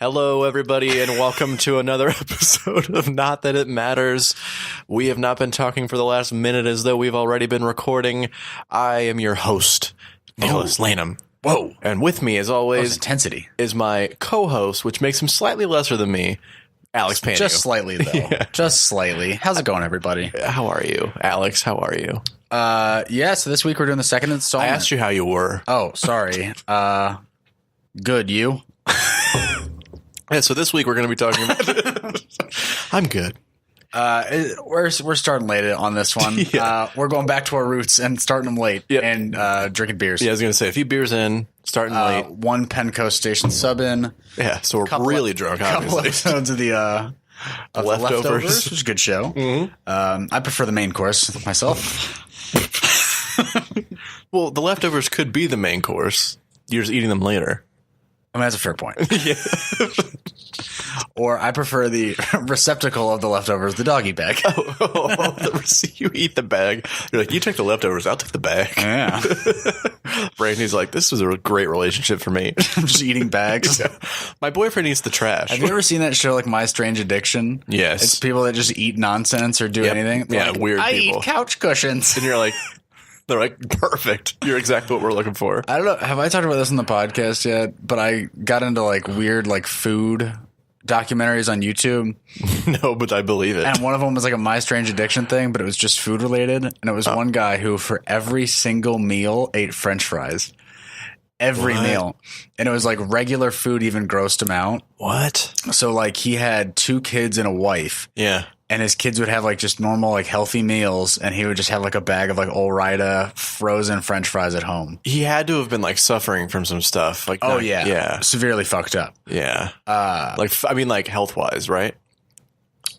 Hello, everybody, and welcome to another episode of Not That It Matters. We have not been talking for the last minute as though we've already been recording. I am your host, Nicholas Lanham. Whoa. And with me, as always, intensity is my co-host, which makes him slightly lesser than me, Alex Panio. Just slightly, though. Yeah. Just slightly. How's it going, everybody? How are you? Alex, how are you? So this week we're doing the second I installment. asked you how you were. Oh, sorry. Good. You? Yeah, so this week we're going to be talking about... I'm good. We're starting late on this one. Yeah. We're going back to our roots and starting them late and drinking beers. Yeah, I was going to say, a few beers in, starting late. One Penco Station sub in. Yeah, so we're really drunk, Couple obviously. episodes of the leftovers, which is a good show. Mm-hmm. I prefer the main course myself. Well, the leftovers could be the main course. You're just eating them later. I mean, that's a fair point. Yeah. Or I prefer the receptacle of the leftovers, the doggy bag. You eat the bag. You're like, you take the leftovers, I'll take the bag. Yeah. Brandy's like, this was a great relationship for me. I'm just eating bags. Yeah. My boyfriend eats the trash. Have you ever seen that show, like My Strange Addiction? Yes. It's people that just eat nonsense or do anything. They're Yeah, like, weird I people. eat couch cushions. And you're like, they're like, perfect. You're exactly what we're looking for. I don't know. Have I talked about this on the podcast yet? But I got into like weird like food documentaries on YouTube. No, but I believe it. And one of them was like a My Strange Addiction thing, but it was just food related. And it was one guy who for every single meal ate French fries. Every meal. And it was like regular food even grossed him out. What? So like he had 2 kids and a wife. Yeah. And his kids would have like just normal, like healthy meals. And he would just have like a bag of like Ore-Ida frozen French fries at home. He had to have been like suffering from some stuff. Like, Yeah. Severely fucked up. Yeah. Like health wise, right?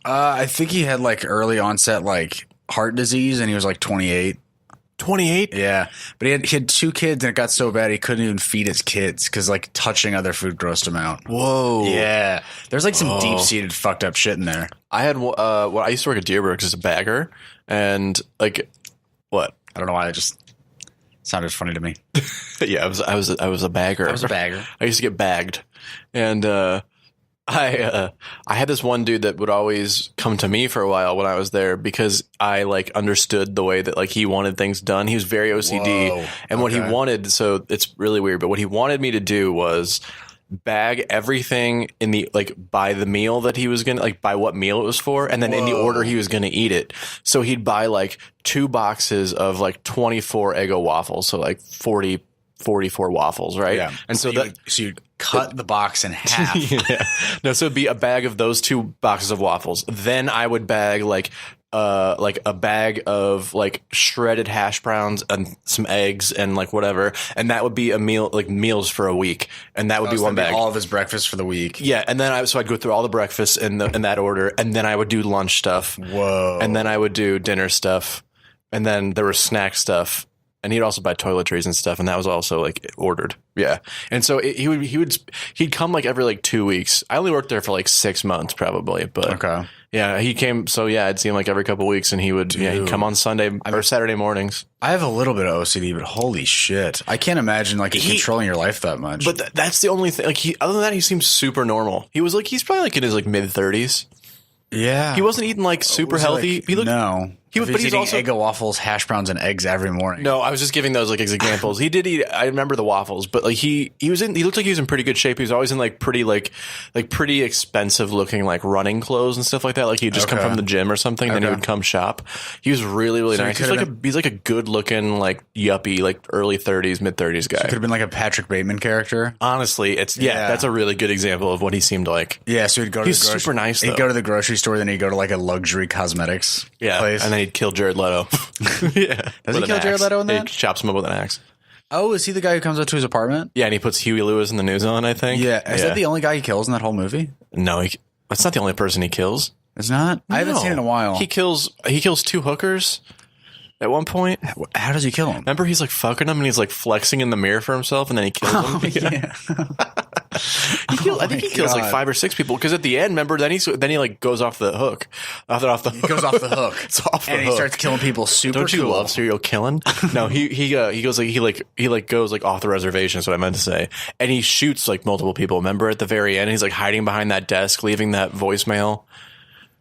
I think he had like early onset like heart disease and he was like 28. 28? Yeah. But he had 2 kids and it got so bad he couldn't even feed his kids because like touching other food grossed him out. Whoa. Yeah. There's like some deep seated fucked up shit in there. I had I used to work at Deerbrooks as a bagger, and like, what? I don't know why it just sounded funny to me. Yeah, I was a bagger. I was a bagger. I used to get bagged, and I had this one dude that would always come to me for a while when I was there because I like understood the way that like he wanted things done. He was very OCD, Whoa. and what he wanted, so it's really weird, but what he wanted me to do was bag everything in the like by the meal that he was gonna like by what meal it was for, and then in the order he was gonna eat it. So he'd buy like 2 boxes of like 24 Eggo waffles, so like 44 waffles, right? Yeah. And so you'd cut the box in half. yeah. No, so it'd be a bag of those 2 boxes of waffles. Then I would bag like a bag of like shredded hash browns and some eggs and like whatever, and that would be a meal, like meals for a week, and that would be one bag. All of his breakfast for the week. Yeah, and then I'd go through all the breakfasts in that order, and then I would do lunch stuff. Whoa. And then I would do dinner stuff, and then there was snack stuff. And he'd also buy toiletries and stuff, and that was also like ordered. Yeah, and so he'd come like every like 2 weeks. I only worked there for like 6 months probably, but okay. Yeah, he came. So yeah, I'd see him like every couple weeks, and he'd come on Sunday or Saturday mornings. I have a little bit of OCD, but holy shit, I can't imagine like controlling your life that much. But that's the only thing. Like other than that, he seems super normal. He's probably like in his like mid 30s. Yeah, he wasn't eating like super healthy. Like, he looked, no. But he's eating also Eggo waffles, hash browns, and eggs every morning. No, I was just giving those like as examples. He did eat. I remember the waffles, but like he looked like he was in pretty good shape. He was always in like pretty expensive looking like running clothes and stuff like that. Like he'd just come from the gym or something, and then he would come shop. He was really nice. He's like a good looking like yuppie, like early 30s, mid 30s guy. Could have been like a Patrick Bateman character. Honestly, that's a really good example of what he seemed like. Yeah, so he'd go to He's super nice. He'd go to the grocery store, then he'd go to like a luxury cosmetics place, and then he'd kill Jared Leto. Yeah. Does he kill Jared Leto in that? He chops him up with an axe. Oh, is he the guy who comes up to his apartment? Yeah, and he puts Huey Lewis in the news on, I think. Yeah. Is that the only guy he kills in that whole movie? No, that's not the only person he kills. It's not? No. I haven't seen it in a while. He kills 2 hookers at one point. How does he kill him? Remember, he's like fucking them and he's like flexing in the mirror for himself, and then he kills them. Yeah. I think he kills like 5 or 6 people because at the end, remember, then he like goes off the hook. He goes off the hook. It's off the hook. And he starts killing people super Don't you cool. love serial killing? No, he goes like he goes like off the reservation. Is what I meant to say. And he shoots like multiple people. Remember at the very end, he's like hiding behind that desk, leaving that voicemail.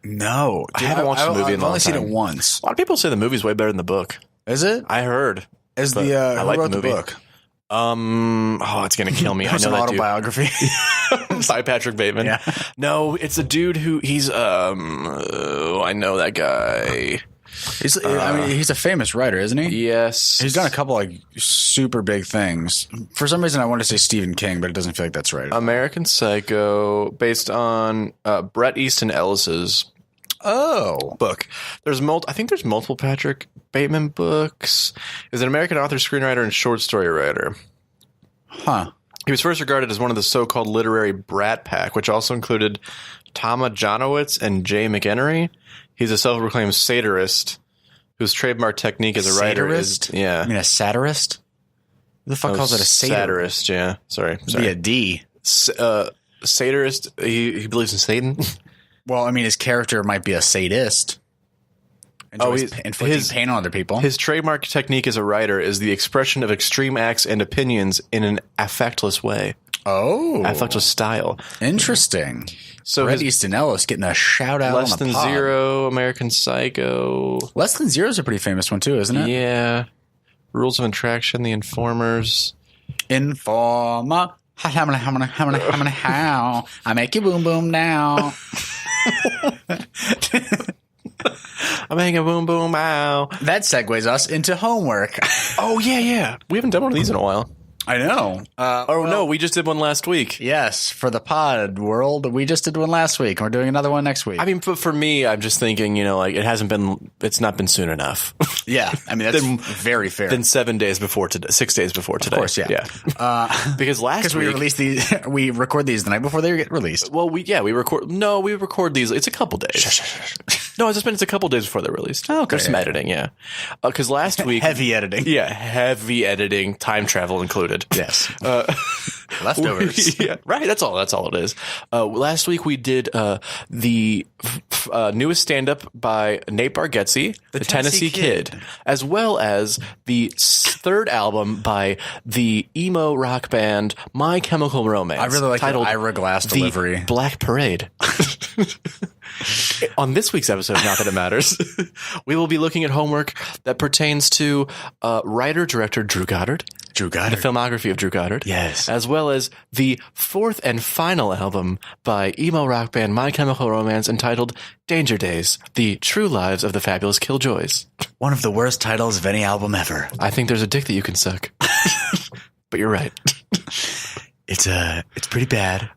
No, I haven't watched the movie in a long time. I've only seen it once. A lot of people say the movie's way better than the book. Is it? I heard. Is but the I like who wrote the movie. book? It's gonna kill me. I It's know an that dude. autobiography. By Patrick Bateman. Yeah. No, it's a dude who he's I know that guy. He's a famous writer, isn't he? Yes. He's done a couple like super big things. For some reason, I want to say Stephen King, but it doesn't feel like that's right. American Psycho, based on Bret Easton Ellis's book. I think there's multiple Patrick Bateman books. Is an American author, screenwriter, and short story writer. Huh. He was first regarded as one of the so-called literary Brat Pack, which also included Tama Janowitz and Jay McHenry. He's a self-proclaimed satirist whose trademark technique as a writer is I mean, a satirist? Who the fuck calls it a satirist? Yeah, sorry. Be a D. Satirist. He believes in Satan. Well, I mean, his character might be a sadist. Enjoys inflicting pain on other people. His trademark technique as a writer is the expression of extreme acts and opinions in an affectless way. Oh. Affectless style. Interesting. So Bret Easton Ellis getting a shout out Less on the Than pod. Zero, American Psycho. Less Than Zero is a pretty famous one too, isn't it? Yeah. Rules of Attraction, The Informers. Informer. How? I make you boom boom now. I'm making a boom boom ow. That segues us into homework. Oh, yeah. We haven't done one of these in a while. I know. No, we just did one last week. Yes, for the pod world, we just did one last week, and we're doing another one next week. I mean, for me, I'm just thinking, like it's not been soon enough. Yeah, I mean, that's very fair. Then 7 days before today, 6 days before today. Of course, yeah. Because last week we release these, we record these the night before they get released. Well, we record these. It's a couple days. No, it's a couple days before they're released. Oh, okay. There's some editing, yeah. Because last week, heavy editing. Yeah, heavy editing, time travel included. Yes. Leftovers. Yeah, right. That's all it is. Last week we did the newest stand-up by Nate Bargatze, the Tennessee Kid, as well as the third album by the emo rock band My Chemical Romance. I really like the titled Ira Glass delivery. The Black Parade. On this week's episode, not that it matters, we will be looking at homework that pertains to writer-director Drew Goddard. The filmography of Drew Goddard. Yes. As well as the fourth and final album by emo rock band My Chemical Romance entitled Danger Days, The True Lives of the Fabulous Killjoys. One of the worst titles of any album ever. I think there's a dick that you can suck. But you're right. It's pretty bad.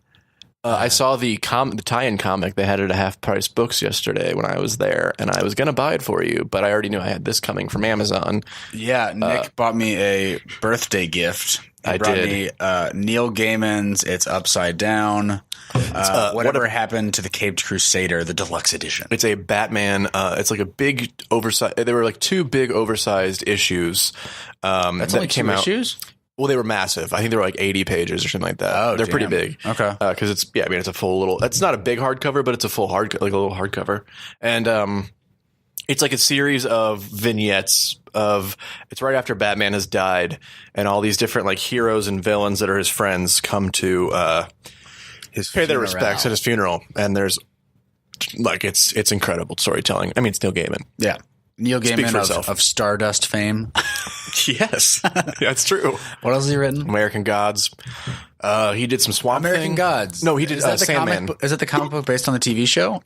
I saw the tie-in comic. They had it at Half Price Books yesterday when I was there, and I was going to buy it for you, but I already knew I had this coming from Amazon. Yeah, Nick bought me a birthday gift. I brought did. me Neil Gaiman's It's Upside Down. Whatever Happened to the Caped Crusader, the deluxe edition. It's a Batman. It's like a big oversized. There were like 2 big oversized issues. That's only 2 issues? Well, they were massive. I think they were like 80 pages or something like that. Oh, they're damn. pretty big. Okay. Because it's a full little. It's not a big hardcover, but it's a full like a little hardcover, and it's like a series of vignettes of. It's right after Batman has died, and all these different like heroes and villains that are his friends come to pay their respects at his funeral, and there's like it's incredible storytelling. I mean, it's Neil Gaiman. Yeah. Neil Gaiman himself. of Stardust fame. Yes, that's true. What else has he written? American Gods. He did some Swamp American Thing. Gods. No, he did Is that the Sandman. Is it the comic book based on the TV show?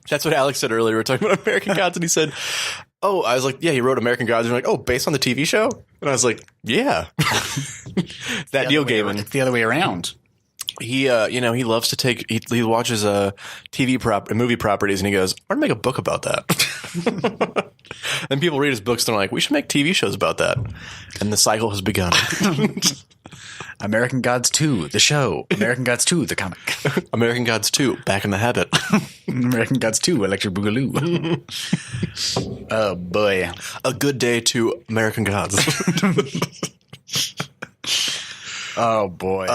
That's what Alex said earlier. We were talking about American Gods, and he said, "Oh, I was like, yeah, he wrote American Gods." And we're like, "Oh, based on the TV show?" And I was like, "Yeah." That Neil Gaiman. It's the other way around. He, he loves to take. He watches movie properties, and he goes, "I'm gonna make a book about that." And people read his books, and they're like, "We should make TV shows about that." And the cycle has begun. American Gods 2, the show. American Gods 2, the comic. American Gods 2, Back in the Habit. American Gods 2, Electric Boogaloo. Oh, boy. A good day to American Gods. Oh boy.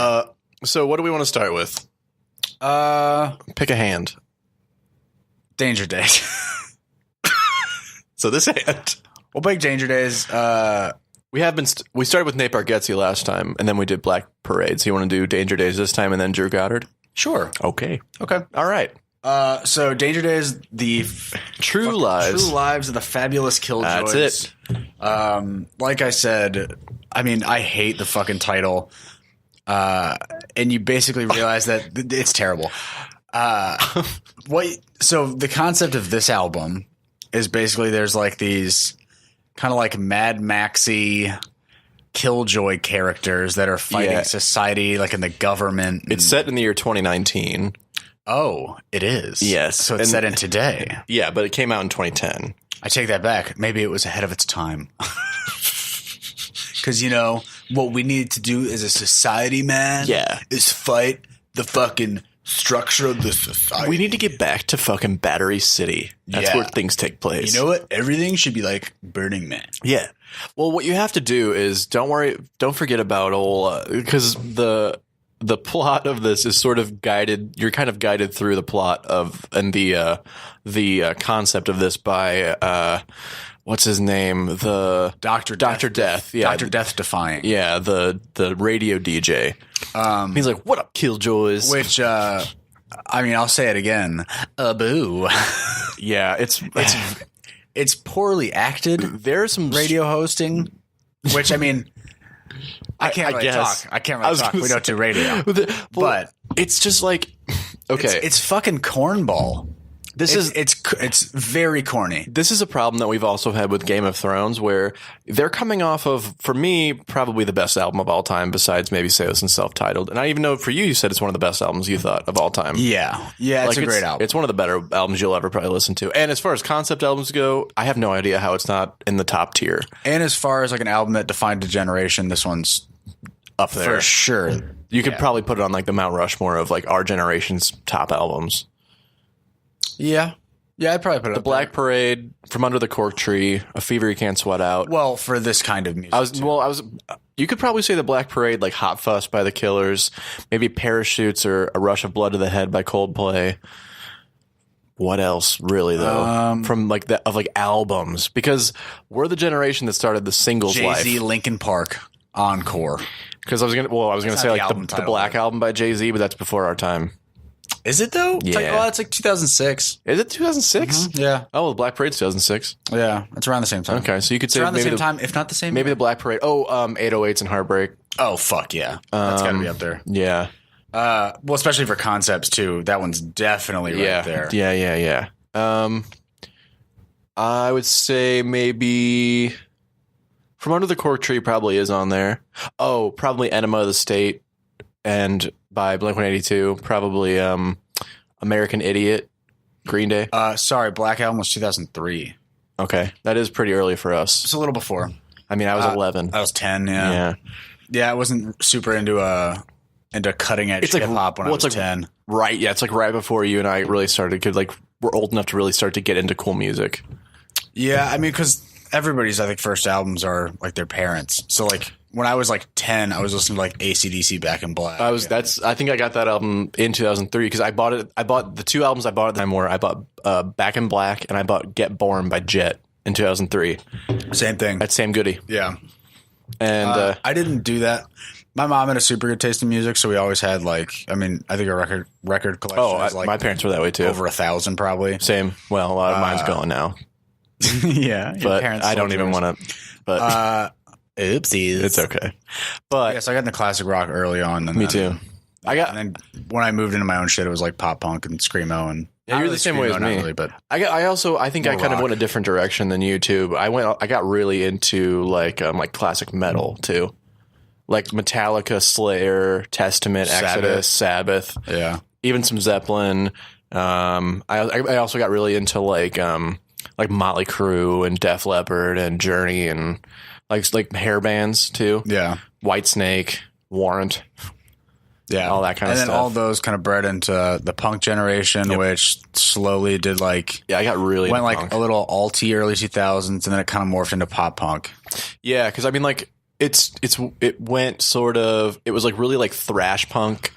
So what do we want to start with? Pick a hand. Danger Days. So this hand. We'll pick Danger Days. We have been. We started with Nate Bargatze last time, and then we did Black Parade. So you want to do Danger Days this time, and then Drew Goddard? Sure. Okay. Okay. All right. So Danger Days, the True Lives of the Fabulous Killjoys. That's it. Like I said, I mean, I hate the fucking title. And you basically realize that it's terrible. So the concept of this album is basically there's like these kind of like Mad Maxy Killjoy characters that are fighting society, like in the government. It's set in the year 2019. Oh, it is. Yes. So it's set in today. Yeah, but it came out in 2010. I take that back. Maybe it was ahead of its time. Because, you know, what we need to do as a society, man, is fight the fucking structure of the society. We need to get back to fucking Battery City. That's where things take place. You know what? Everything should be like Burning Man. Yeah. Well, what you have to do is don't forget about old because the plot of this is sort of guided. You're kind of guided through the plot of and the concept of this by what's his name? The Dr. Death. Yeah. Dr. Death Defying. Yeah, the radio DJ. He's like, "What up, Killjoys?" Which I mean, I'll say it again. Boo. Yeah, it's poorly acted. There's some radio hosting, which I mean, I can't really talk. I can't really talk. We don't do radio. But it's just like, okay. It's fucking cornball. It's very corny. This is a problem that we've also had with Game of Thrones, where they're coming off of, for me, probably the best album of all time, besides maybe Say and Self-Titled. And I even know for you said it's one of the best albums you thought of all time. Yeah, it's a great album. It's one of the better albums you'll ever probably listen to. And as far as concept albums go, I have no idea how it's not in the top tier. And as far as like an album that defined a generation, this one's up there for sure. You could probably put it on like the Mount Rushmore of like our generation's top albums. Yeah, I'd probably put it The Black Parade, From Under the Cork Tree, A Fever You Can't Sweat Out. Well, for this kind of music. You could probably say the Black Parade, like Hot Fuss by the Killers, maybe Parachutes or A Rush of Blood to the Head by Coldplay. What else, really though? From like that of like albums, because we're the generation that started the singles life. Jay-Z, Linkin Park, Encore. Because I was gonna say like the Black Album by Jay-Z, but that's before our time. Is it though? Yeah. It's like 2006. Is it 2006? Mm-hmm. Yeah. Oh, well, the Black Parade's 2006. Yeah, it's around the same time. Okay, so you could say around the maybe same time, if not the same. Maybe the Black Parade. Oh, 808s and Heartbreak. Oh fuck yeah, that's got to be up there. Yeah. Well, especially for concepts too. That one's definitely right there. Yeah. I would say maybe From Under the Cork Tree probably is on there. Oh, probably Enema of the State and by Blink-182. Probably American Idiot, Green Day. Sorry, Black Album was 2003. Okay, that is pretty early for us. It's a little before. I mean, I was 11. I was 10. Yeah. I wasn't super into cutting edge hip hop when I was 10. Right. Yeah, it's like right before you and I really started. We're old enough to really start to get into cool music. Yeah, I mean, because everybody's first albums are like their parents. So like when I was like 10, I was listening to like AC/DC, Back in Black. I think I got that album in 2003 because I bought the two albums I bought at the time were I bought Back in Black and I bought Get Born by Jet in 2003. Same thing. That's Sam Goody. Yeah. And I didn't do that. My mom had a super good taste in music, so we always had I think a record collection. My parents were that way too. Over 1,000 probably. Same. Well, a lot of mine's gone now. Yeah, but I don't even want to. But oopsies, it's okay. But so I got into classic rock early on. Me too. And then when I moved into my own shit, it was like pop punk and screamo and. Yeah, you're the same way as me. Really, but I think I kind of went a different direction than you too. I got really into like classic metal too, like Metallica, Slayer, Testament, Exodus, Sabbath. Yeah, even some Zeppelin. I also got really into like Motley Crue and Def Leppard and Journey and like hair bands too. Yeah, Whitesnake, Warrant. Yeah, all that kind of stuff. And then all those kind of bred into the punk generation, which slowly did I got really went into punk. A little alty early 2000s, and then it kind of morphed into pop punk. Yeah, because I mean it went sort of, it was like really like thrash punk,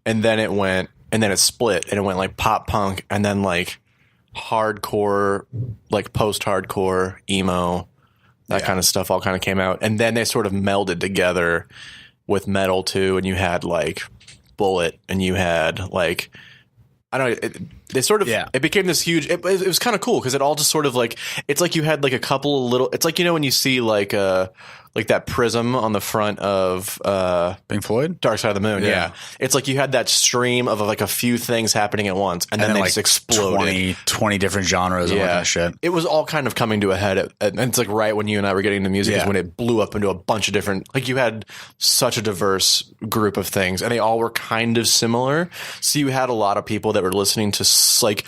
and then it split and it went like pop punk and then like hardcore, like post-hardcore, emo, that kind of stuff all kind of came out. And then they sort of melded together with metal too. And you had like Bullet and you had like, I don't know, they sort of, it became this huge, it was kind of cool because it all just sort of like, it's like you had like a couple of little, it's like, you know, when you see like that prism on the front of Pink Floyd? Dark Side of the Moon. Yeah. It's like you had that stream of like a few things happening at once and then they like just exploded. 20 different genres and all that shit. It was all kind of coming to a head. And it's like right when you and I were getting into music is when it blew up into a bunch of different, like you had such a diverse group of things and they all were kind of similar. So you had a lot of people that were listening to like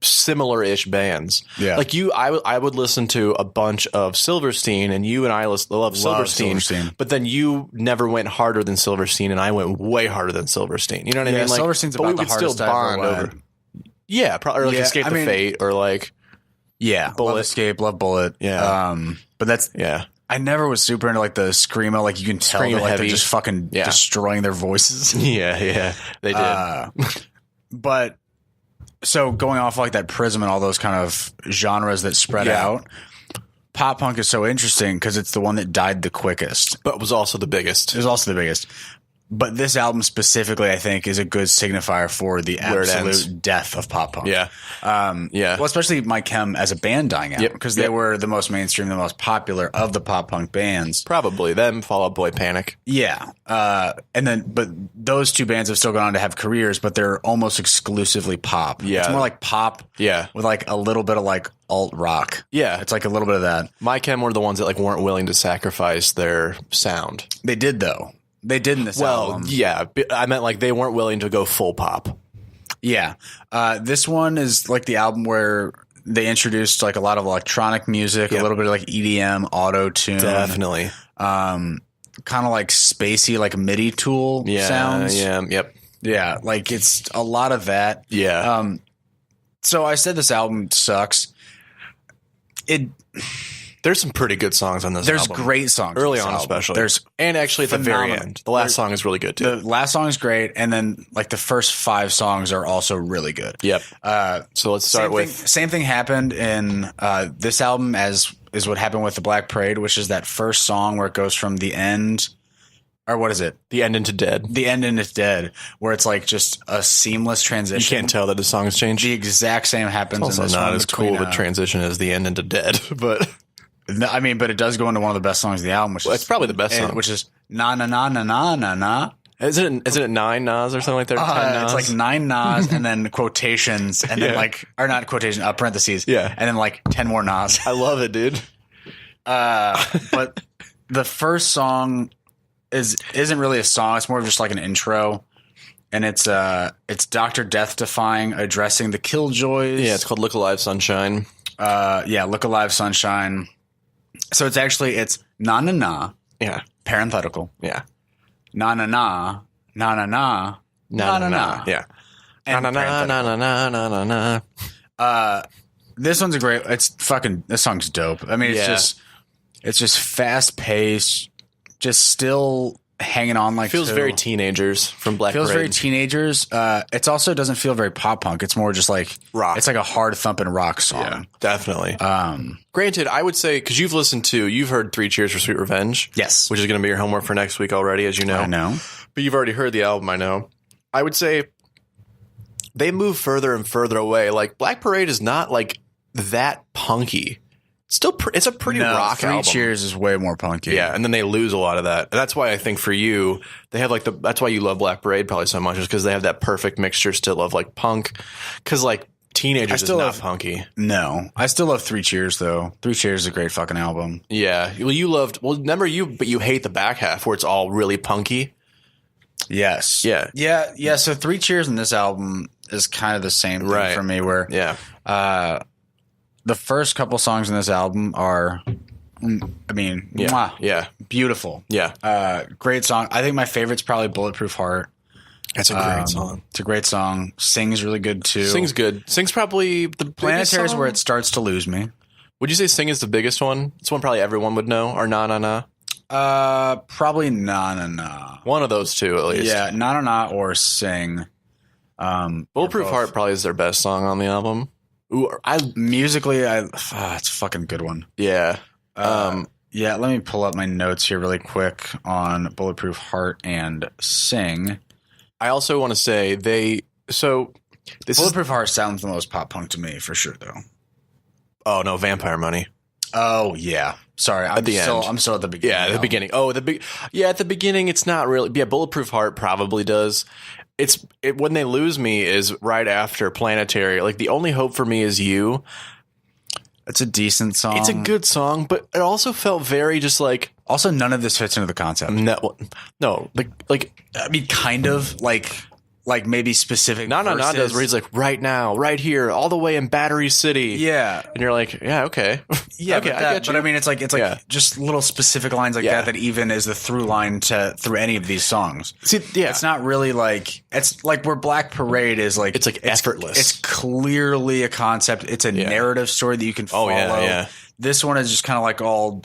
similar-ish bands. Yeah. Like I would listen to a bunch of Silverstein and you and I love Silverstein, but then you never went harder than Silverstein and I went way harder than Silverstein. You know what I mean? Like, Silverstein's about the hardest I've ever went. Yeah, probably, or like Escape the Fate or like Bullet. Love Escape, love Bullet. Yeah. But that's I never was super into like the screamo, like you can tell that like they're just fucking destroying their voices. Yeah, they did. But so going off like that prism and all those kind of genres that spread out, pop punk is so interesting because it's the one that died the quickest. But was also the biggest. It was also the biggest. But this album specifically, I think, is a good signifier for the absolute death of pop punk. Yeah. Well, especially My Chem as a band dying out because they were the most mainstream, the most popular of the pop punk bands. Probably them, Fall Out Boy, Panic. Yeah. But those two bands have still gone on to have careers, but they're almost exclusively pop. Yeah. It's more like pop with like a little bit of like alt rock. Yeah. It's like a little bit of that. My Chem were the ones that like weren't willing to sacrifice their sound. They did though. They did in this album. Yeah. I meant like they weren't willing to go full pop. Yeah. This one is like the album where they introduced like a lot of electronic music, a little bit of like EDM, auto-tune. Definitely. Kind of like spacey, like MIDI tool sounds. Yeah. Like it's a lot of that. Yeah. So I said this album sucks. There's some pretty good songs on this album. There's great songs. Early on especially. And actually at the very end. The last song is really good too. The last song is great. And then like the first 5 songs are also really good. Yep. So let's start with... Same thing happened in this album as is what happened with the Black Parade, which is that first song where it goes from the end... Or what is it? The end into dead. The end into dead, where it's like just a seamless transition. You can't tell that the song's changed. The exact same happens it's also in this not one. As cool of a transition as the end into dead, but... I mean, but it does go into one of the best songs of the album, which is it's probably the best song, which is na na na na na na na. Isn't it 9 nas or something like that? 10 nas? It's like 9 nas and then quotations and then like, or not quotation, parentheses. Yeah. And then like 10 more nas. I love it, dude. But the first song isn't really a song. It's more of just like an intro. And it's Dr. Death Defying addressing the Killjoys. Yeah, it's called Look Alive Sunshine. Look Alive Sunshine. So it's na na na. Yeah. Parenthetical. Yeah. Na na na. Na na na. Na na na. Yeah. Na na na na na na na na. This one's this song's dope. I mean, it's just fast paced, just still hanging on like feels very teenagers from Black Parade. Feels very teenagers. It also doesn't feel very pop punk. It's more just like rock. It's like a hard thumping rock song. Yeah, definitely. Granted, I would say because you've heard 3 Cheers for Sweet Revenge. Yes, which is going to be your homework for next week already, as you know. I know, but you've already heard the album. I know. I would say they move further and further away. Like Black Parade is not like that punky. It's a pretty rock album. 3 Cheers is way more punky. Yeah, and then they lose a lot of that. And that's why I think for you, they have like that's why you love Black Parade probably so much, is because they have that perfect mixture still of like punk. Because like Teenagers is not punky. No, I still love 3 Cheers though. 3 Cheers is a great fucking album. Yeah, well, remember but you hate the back half where it's all really punky. Yes. Yeah. So 3 Cheers in this album is kind of the same thing for me. Where the first couple songs in this album are, beautiful. Yeah. Great song. I think my favorite's probably Bulletproof Heart. That's a great song. It's a great song. Sing's really good too. Sing's good. Sing's probably the Planetary is where it starts to lose me. Would you say Sing is the biggest one? It's one probably everyone would know, or Na Na Na? Probably Na Na Na. One of those two, at least. Yeah, Na Na Na or Sing. Bulletproof Heart probably is their best song on the album. Ooh, musically, it's a fucking good one. Yeah. Yeah, let me pull up my notes here really quick on Bulletproof Heart and Sing. I also want to say Bulletproof Heart sounds the most pop punk to me, for sure, though. Oh, no, Vampire Money. Oh, yeah. Sorry, I'm still at the beginning. Yeah, at the beginning. Oh, at the beginning, it's not really. Yeah, Bulletproof Heart probably does. When They Lose Me is right after Planetary. Like, the only hope for me is You. It's a decent song. It's a good song, but it also felt very just like. Also, none of this fits into the concept. No, like I mean, kind of like maybe specific. No, does where he's like right now, right here, all the way in Battery City. Yeah, and you're like, yeah, okay, yeah, okay, I get you. But I mean, it's like just little specific lines like that even is the through line through any of these songs. See, yeah, it's not really like it's like where Black Parade is like it's effortless. It's clearly a concept. It's a narrative story that you can follow. Yeah. This one is just kind of like all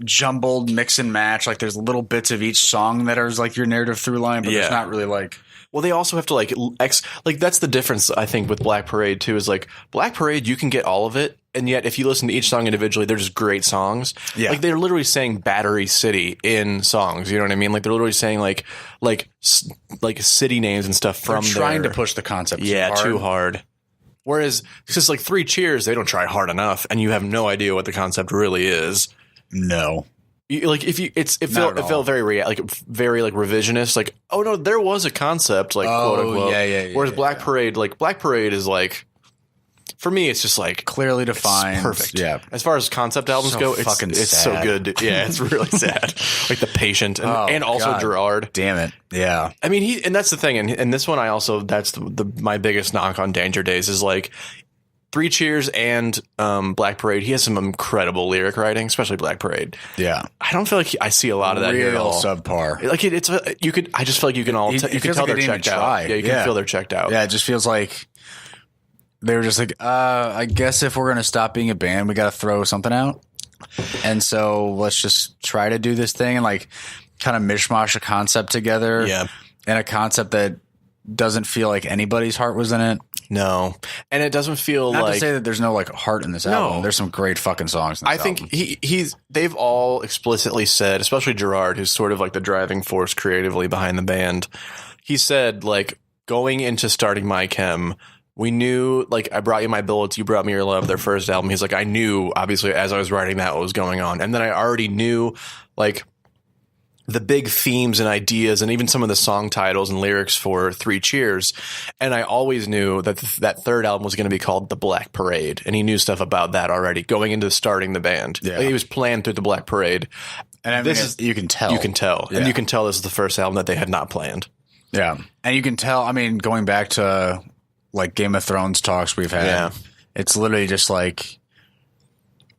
jumbled, mix and match. Like there's little bits of each song that are like your narrative through line, but it's not really like. Well, they also have to like that's the difference I think with Black Parade too is like Black Parade you can get all of it, and yet if you listen to each song individually, they're just great songs. Yeah, like they're literally saying Battery City in songs. You know what I mean? Like they're literally saying like city names and stuff from. They're trying to push the concept. Too hard. Whereas it's just like Three Cheers, they don't try hard enough, and you have no idea what the concept really is. No. It felt very revisionist. Like, oh no, there was a concept, like quote unquote. Yeah. Whereas Black Parade is like, for me, it's just like clearly defined, perfect. Yeah. As far as concept albums go, it's so good. Yeah, it's really sad. Like The Patient and also God. Gerard. Damn it. Yeah. I mean, and that's the thing. And this one, that's my biggest knock on Danger Days is like. Three Cheers and Black Parade, he has some incredible lyric writing, especially Black Parade. Yeah, I don't feel like I see a lot of that here at all. Subpar. Like you could. I just feel like you can all. You can tell they're checked out. Yeah, you can feel they're checked out. Yeah, it just feels like they were just like, I guess if we're gonna stop being a band, we got to throw something out, and so let's just try to do this thing and like kind of mishmash a concept together. Yeah, and a concept that doesn't feel like anybody's heart was in it. No, and it doesn't feel not like to say that there's no like heart in this album. There's some great fucking songs. In this album. think they've all explicitly said, especially Gerard, who's sort of like the driving force creatively behind the band. He said like going into starting My Chem, we knew like I Brought You My Bullets, You Brought Me Your Love, their first album. He's like I knew obviously as I was writing that what was going on, and then I already knew like. The big themes and ideas and even some of the song titles and lyrics for Three Cheers. And I always knew that that third album was going to be called The Black Parade. And he knew stuff about that already going into starting the band. Yeah. He was planned through The Black Parade. And I mean, you can tell. You can tell. Yeah. And you can tell this is the first album that they had not planned. Yeah. And you can tell, I mean, going back to like Game of Thrones talks we've had, it's literally just like,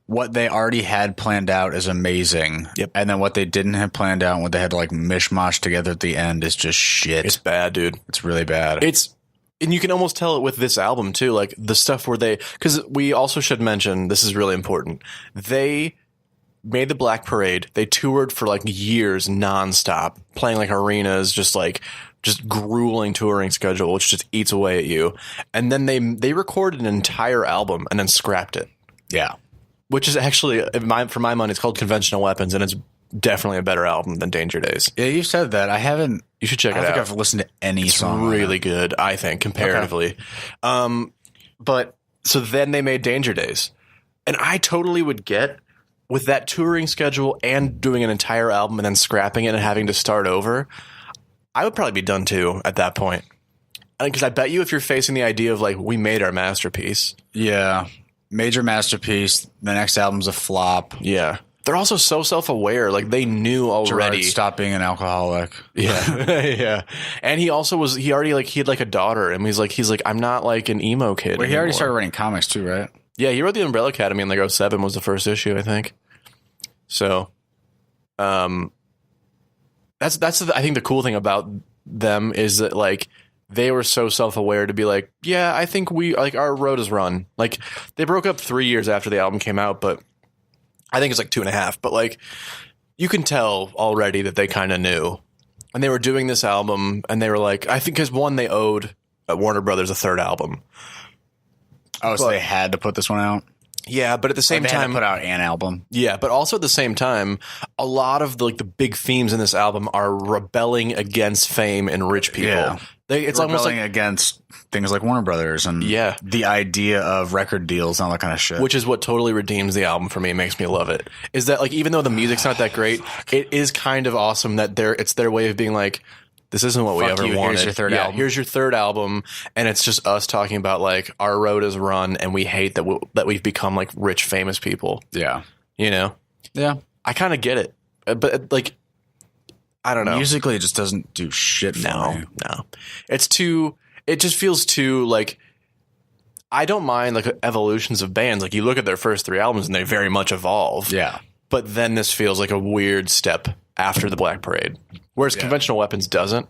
what they already had planned out is amazing. Yep. And then what they didn't have planned out and what they had to like mishmash together at the end is just shit. It's bad, dude. It's really bad. And you can almost tell it with this album too, like the stuff where because we also should mention, this is really important. They made the Black Parade. They toured for like years nonstop, playing like arenas, just grueling touring schedule, which just eats away at you. And then they recorded an entire album and then scrapped it. Yeah. Which is actually, for my money, it's called Conventional Weapons, and it's definitly a better album than Danger Days. Yeah, you said that. I haven't. You should check it out. I don't think I've listened to any song. It's really good, I think, comparatively. Okay. But so then they made Danger Days, and I totally would get with that touring schedule and doing an entire album and then scrapping it and having to start over. I would probably be done too at that point, because I bet you if you're facing the idea of like we made our masterpiece, major masterpiece. The next album's a flop. Yeah. They're also so self-aware. Like they knew already. Gerard stopped being an alcoholic. Yeah. Yeah. And he also he had like a daughter, and he's like, I'm not like an emo kid. Well, he already started writing comics too, right? Yeah. He wrote The Umbrella Academy in like 2007 was the first issue, I think. So, that's I think the cool thing about them is that like, they were so self-aware to be like, yeah, I think our road is run. Like they broke up 3 years after the album came out, but I think it's like 2.5. But like you can tell already that they kind of knew. And they were doing this album, and they were like, I think because one, they owed Warner Brothers a third album. Oh, so they had to put this one out? Yeah, but at the same they time, had to put out an album. Yeah, but also at the same time, a lot of the big themes in this album are rebelling against fame and rich people. Yeah. It's almost like against things like Warner Brothers and the idea of record deals and all that kind of shit. Which is what totally redeems the album for me. It makes me love it. Is that like even though the music's not that great, it is kind of awesome that it's their way of being like, this isn't what we ever wanted. Here's your third album. Here's your third album, and it's just us talking about like our road is run, and we hate that we've become like rich, famous people. Yeah, you know. Yeah, I kind of get it, but like, I don't know. Musically, it just doesn't do shit for me. No, it's too. It just feels too like. I don't mind like evolutions of bands. Like you look at their first 3 albums, and they very much evolve. Yeah, but then this feels like a weird step after the Black Parade. Whereas Conventional Weapons doesn't.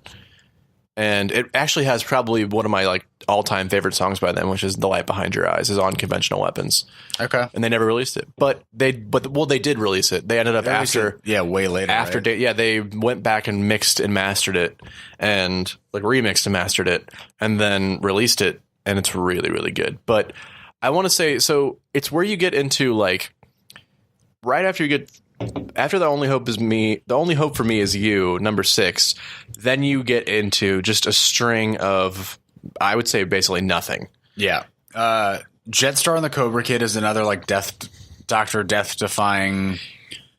And it actually has probably one of my like all-time favorite songs by them, which is The Light Behind Your Eyes, is on Conventional Weapons. Okay. And they never released it. But they did release it. They ended up after way later. After right? They went back and mixed and mastered it and like remixed and mastered it and then released it, and it's really, really good. But I want to say, so it's where you get into like right after you get after The Only Hope for Me is You, number 6, then you get into just a string of, I would say, basically nothing. Yeah. Jetstar and the Cobra Kid is another like death-defying.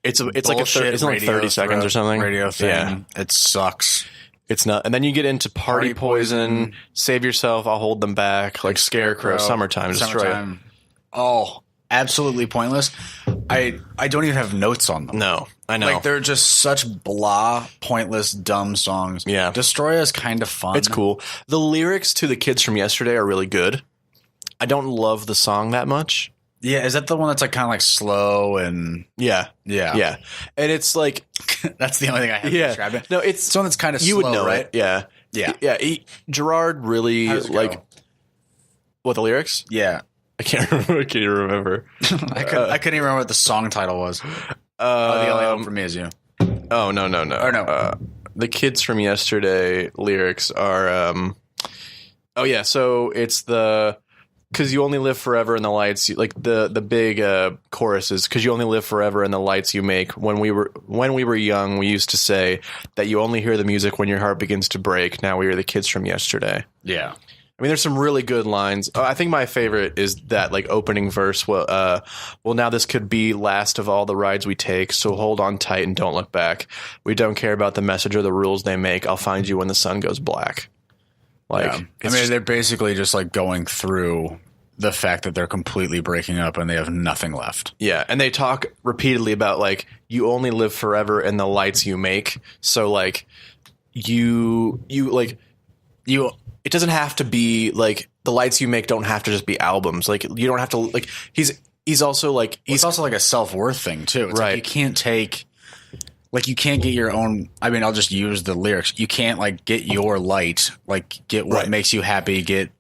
It's like it's like 30 seconds or something. Radio thing. Yeah. It sucks. It's not. And then you get into Party Poison, Save Yourself, I'll Hold Them Back, like Scarecrow, Summertime, Destroy It. Oh, absolutely pointless. I don't even have notes on them. No, I know. Like they're just such blah, pointless, dumb songs. Yeah. Destroy is kind of fun. It's cool. The lyrics to The Kids from Yesterday are really good. I don't love the song that much. Yeah, is that the one that's like kind of like slow and yeah. And it's like that's the only thing I have to describe it. No, it's one that's kind of slow, you would know right? It. Yeah. Gerard really like what the lyrics? Yeah. I can't even remember. I couldn't even remember what the song title was. The Only Hope for Me is You. Oh no. Or no. The Kids from Yesterday lyrics are so it's the because you only live forever in the lights like the big chorus is because you only live forever in the lights you make. When we were young, we used to say that you only hear the music when your heart begins to break. Now we are the kids from yesterday. Yeah. I mean, there's some really good lines. I think my favorite is that like opening verse. Well, now this could be last of all the rides we take. So hold on tight and don't look back. We don't care about the message or the rules they make. I'll find you when the sun goes black. Like, they're basically just like going through the fact that they're completely breaking up and they have nothing left. Yeah, and they talk repeatedly about like you only live forever in the lights you make. So like you. It doesn't have to be like the lights you make don't have to just be albums. Like you don't have to like he's also like it's also like a self-worth thing too. It's right. Like you can't take like you can't get your own. I mean, I'll just use the lyrics. You can't like get your light, like get what makes you happy, get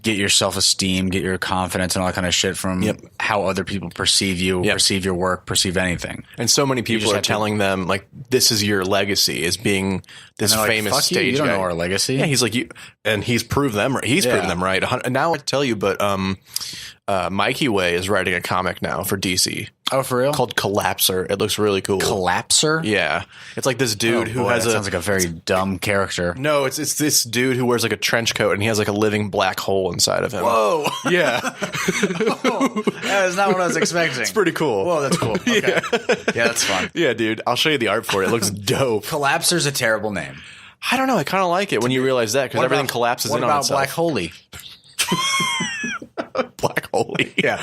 your self-esteem, get your confidence and all that kind of shit from how other people perceive you, perceive your work, perceive anything. And so many people are telling them like, this is your legacy is being this famous like, stage you don't guy. know our legacy. Yeah, he's like you, and he's proved them. He's proven them right. And now I tell you, but Mikey Way is writing a comic now for DC. Oh, for real? Called Collapser. It looks really cool. Collapser? Yeah. It's like this dude who has sounds like a very dumb character. No, it's this dude who wears like a trench coat and he has like a living black hole inside of him. Whoa. Yeah. That is not what I was expecting. It's pretty cool. Whoa, that's cool. Okay. Yeah, that's fun. Yeah, dude. I'll show you the art for it. It looks dope. Collapser's a terrible name. I don't know. I kind of like it when you realialize that because everything collapses in on itself. Black Holy? Black Holy. Yeah.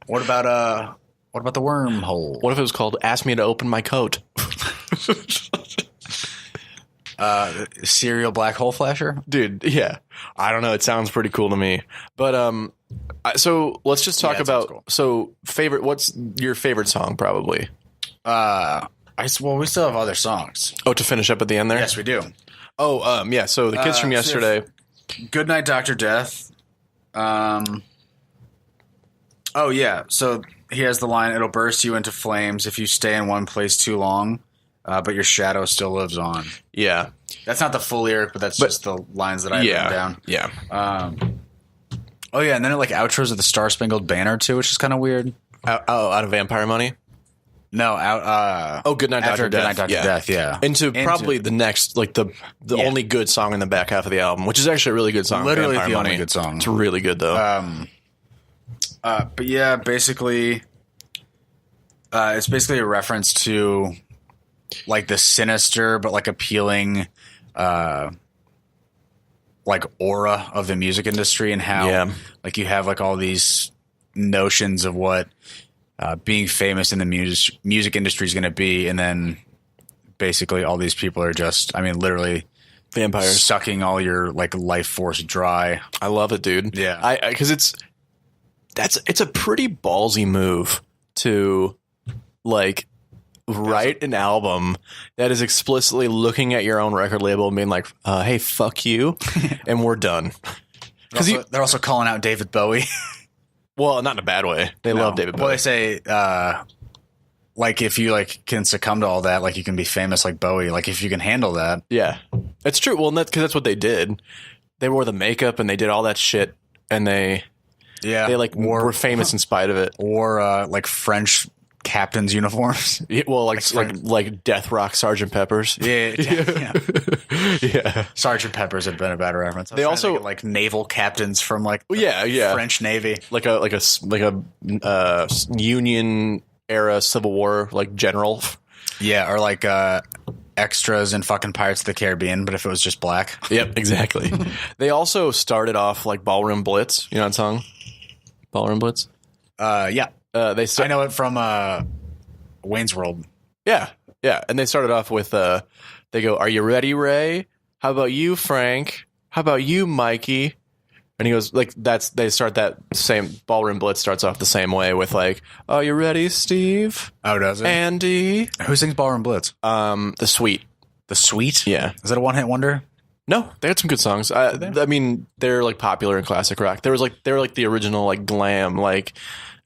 What about the wormhole? What if it was called "Ask Me to Open My Coat"? Serial black hole flasher, dude. Yeah, I don't know. It sounds pretty cool to me. But so let's just talk about favorite. What's your favorite song? Probably. We still have other songs. Oh, to finish up at the end there. Yes, we do. Oh, yeah. So the kids from yesterday. Goodnight, Dr. Death. Oh yeah. So he has the line, "It'll burst you into flames if you stay in one place too long, but your shadow still lives on." Yeah. That's not the full lyric, but that's just the lines that I wrote down. Yeah. Oh yeah, and then it like outros with the Star Spangled Banner too, which is kind of weird. Out of Vampire Money? No, out. Goodnight after Dr. Goodnight Death. Dr. Death, yeah. Into probably the next, like the only good song in the back half of the album, which is actually a really good song. Literally Vampire the Money. only good song. It's really good though. But yeah, basically, it's basically a reference to like the sinister but like appealing, like aura of the music industry and how like you have like all these notions of what being famous in the music industry is going to be, and then basically all these people are just, I mean, literally vampires sucking all your like life force dry. I love it, dude. Yeah, because it's a pretty ballsy move to like write an album that is explicitly looking at your own record label and being like, "Hey, fuck you," and we're done. Because they're also calling out David Bowie. Well, not in a bad way. They love David Bowie. Well, they say, like, if you like can succumb to all that, like you can be famous like Bowie. Like if you can handle that. Yeah, it's true. Well, because that's what they did. They wore the makeup and they did all that shit, and they like were famous in spite of it. Wore like French captain's uniforms. Yeah, well, like Death Rock Sergeant Pepper's. Yeah. Yeah. Sergeant Pepper's had been a bad reference. They also like naval captains from like French Navy, like a Union era Civil War like general. Yeah, or like extras in fucking Pirates of the Caribbean, but if it was just black. Yep, exactly. They also started off like Ballroom Blitz. You know that song? Ballroom Blitz? Yeah. I know it from Wayne's World. Yeah. And they started off with they go, "Are you ready, Ray? How about you, Frank? How about you, Mikey?" And he goes like they start that same Ballroom Blitz starts off the same way with like, "Are you ready, Steve? Oh, does it? Andy?" Who sings Ballroom Blitz? The Sweet. The Sweet? Yeah. Is that a one-hit wonder? No, they had some good songs. I mean, they're like popular in classic rock. They were like the original like glam, like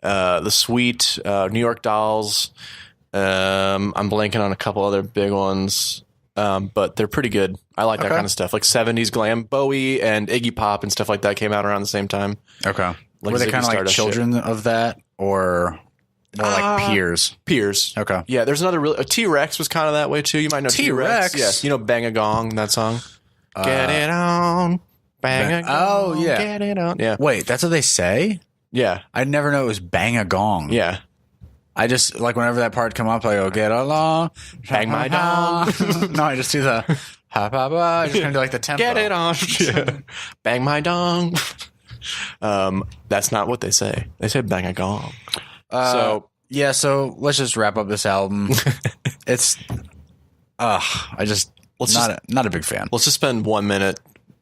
the Sweet, New York Dolls. I'm blanking on a couple other big ones, but they're pretty good. I like that kind of stuff, like 70s glam. Bowie and Iggy Pop and stuff like that came out around the same time. Okay, like were they kind of like children of that, or more like peers? Peers. Okay, yeah. There's another T-Rex was kind of that way too. You might know T-Rex. Yeah, you know Bang a Gong, that song. Get it on, bang a gong. Oh yeah, get it on. Yeah. Wait, that's what they say? Yeah, I'd never know it was bang a gong. Yeah. I just, like, whenever that part come up, I go, get along, bang my dong. No, I just do the, ha, ha, ha. I just kind of do, like, the tempo. Get it on. Yeah. Bang my dong. That's not what they say. They say bang a gong. So let's just wrap up this album. It's, not a big fan. Let's just spend 1 minute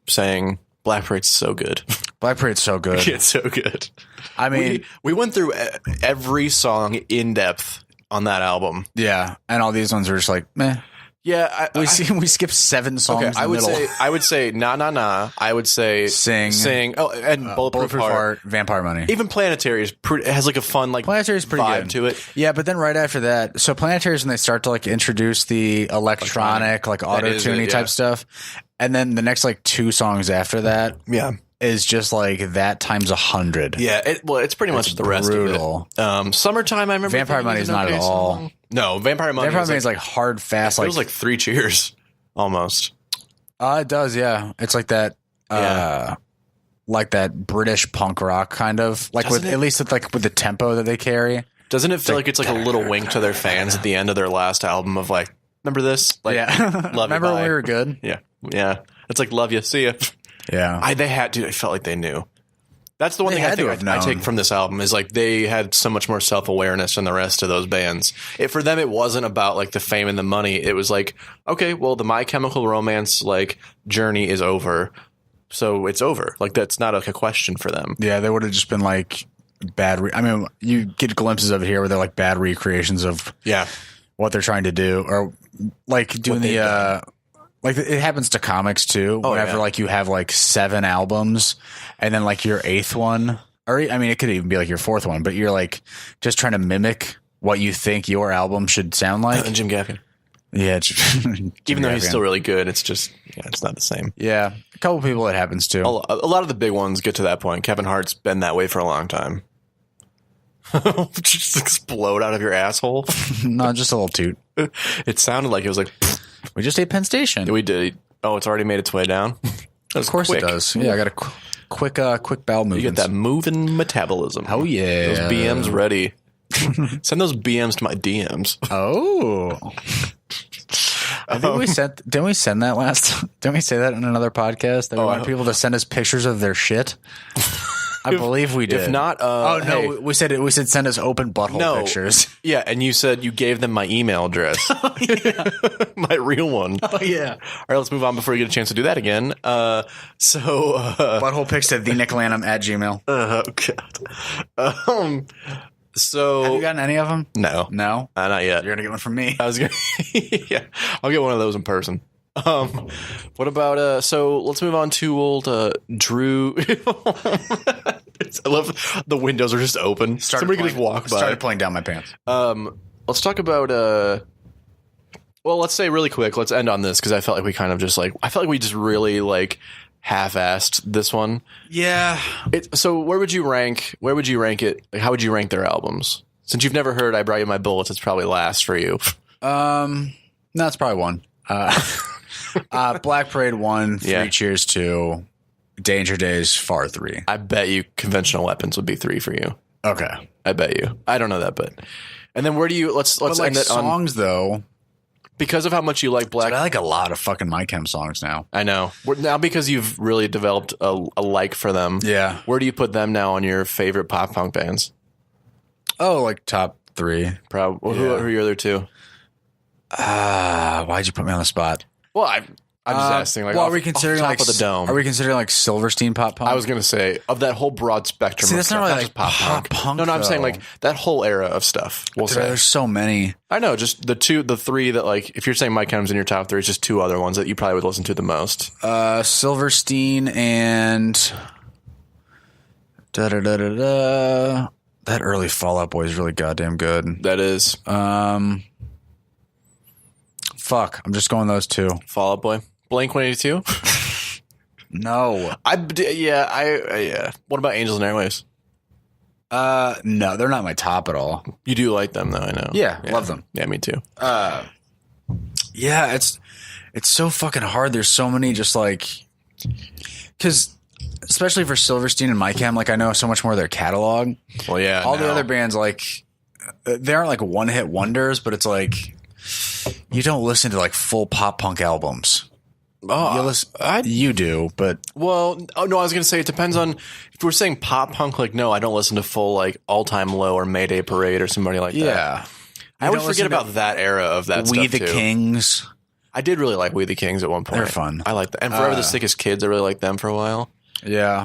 saying Black Parade's so good. Black Parade's so good. It's so good. I mean, we went through every song in depth on that album. Yeah, and all these ones are just like, meh. Yeah, we skipped 7 songs. Okay, I would say nah nah nah. I would say sing. Oh, and Bulletproof Heart, Vampire Money. Even Planetary has like a fun like Planetary's pretty vibe good to it. Yeah, but then right after that, so Planetary's when they start to like introduce the electronic like auto-tuning type stuff, and then the next like 2 songs after that, is just like that times 100. Yeah, it's pretty much the rest of it. Summertime, I remember. Vampire Money is not at all. Song. No, Vampire Money. Vampire Money is like hard, fast. It was like 3 cheers, almost. It does, yeah. It's like that. Like that British punk rock kind of like at least with the tempo that they carry. Doesn't it feel like it's like a little wink to their fans at the end of their last album of like, remember this? Like, love remember you, when we were good? Yeah. It's like love you, see ya. Yeah, I felt like they knew. That's the one thing I take from this album is like they had so much more self-awareness than the rest of those bands. For them, it wasn't about like the fame and the money. It was like, okay, well, the My Chemical Romance like journey is over, so it's over. Like that's not like a question for them. Yeah, they would have just been like bad. I mean, you get glimpses of it here where they're like bad recreations of what they're trying to do, or like doing like it happens to comics too. Whenever like you have like 7 albums and then like your 8th one Or I mean, it could even be like your fourth one, but you're like just trying to mimic what you think your album should sound like. And Jim Gaffigan. Yeah, even though he's still really good, it's just it's not the same. Yeah, a couple people it happens to. A lot of the big ones get to that point. Kevin Hart's been that way for a long time. Just explode out of your asshole. No, just a little toot. It sounded like it was like we just ate Penn Station. We did. Oh, it's already made its way down. Of course quick. It does. Yeah, I got a quick bowel movement. You get that moving metabolism. Oh yeah, those BMs ready. Send those BMs to my DMs. Oh. I think didn't we send that last? Didn't we say that in another podcast that we want people to send us pictures of their shit? I believe we did. If not, hey. We said send us open butthole pictures. Yeah, and you said you gave them my email address. My real one. Oh yeah. All right, let's move on before you get a chance to do that again. Butthole pics at thenicklanham@gmail. Oh God. So have you gotten any of them? No, not yet. You're gonna get one from me. I was gonna. Yeah, I'll get one of those in person. What about so let's move on to old Drew. I love the windows are just open. Somebody can just walk by. Started pulling down my pants. Let's talk about well, let's say really quick. Let's end on this because I felt like we kind of just I felt like we just really half-assed this one. Yeah. So where would you rank it? Like, how would you rank their albums? Since you've never heard I Brought You My Bullets, it's probably last for you. No, it's probably one. Black Parade 1, Three Cheers 2, Danger Days far 3. I bet you Conventional Weapons would be 3 for you. Okay. I bet you. I don't know that, but and then where do you let's end it on songs though. Because of how much you like Black. But I like a lot of fucking My Chem songs now. I know. Now because you've really developed a like for them. Yeah. Where do you put them now on your favorite pop punk bands? Oh, like top 3. Probably. Who are your other two? Why'd you put me on the spot? Well, I'm just asking. Are we considering off of the dome? Are we considering Silverstein pop punk? I was gonna say of that whole broad spectrum. See, of that's stuff, not really just pop punk. No, I'm saying that whole era of stuff. We'll say there's so many. I know, just the 3 that if you're saying Mike Chem's in your top 3, it's just 2 other ones that you probably would listen to the most. Silverstein and that early Fall Out Boy is really goddamn good. That is. Fuck, I'm just going those 2. Fall Out Boy. Blink-182? No. Yeah. What about Angels and Airwaves? No, they're not my top at all. You do like them, though, I know. Yeah, love them. Yeah, me too. Yeah, it's so fucking hard. There's so many because especially for Silverstein and My Chem, I know so much more of their catalog. Well, yeah. All the other bands, they aren't one-hit wonders, but it's you don't listen to full pop punk albums. Oh, you do, but no, I was gonna say it depends on if we're saying pop punk. No, I don't listen to full All Time Low or Mayday Parade or somebody like that. Yeah, I always forget about that era of that We stuff the too. Kings. I did really like We the Kings at one point. They're fun. I like that, and Forever the Sickest Kids. I really liked them for a while. Yeah.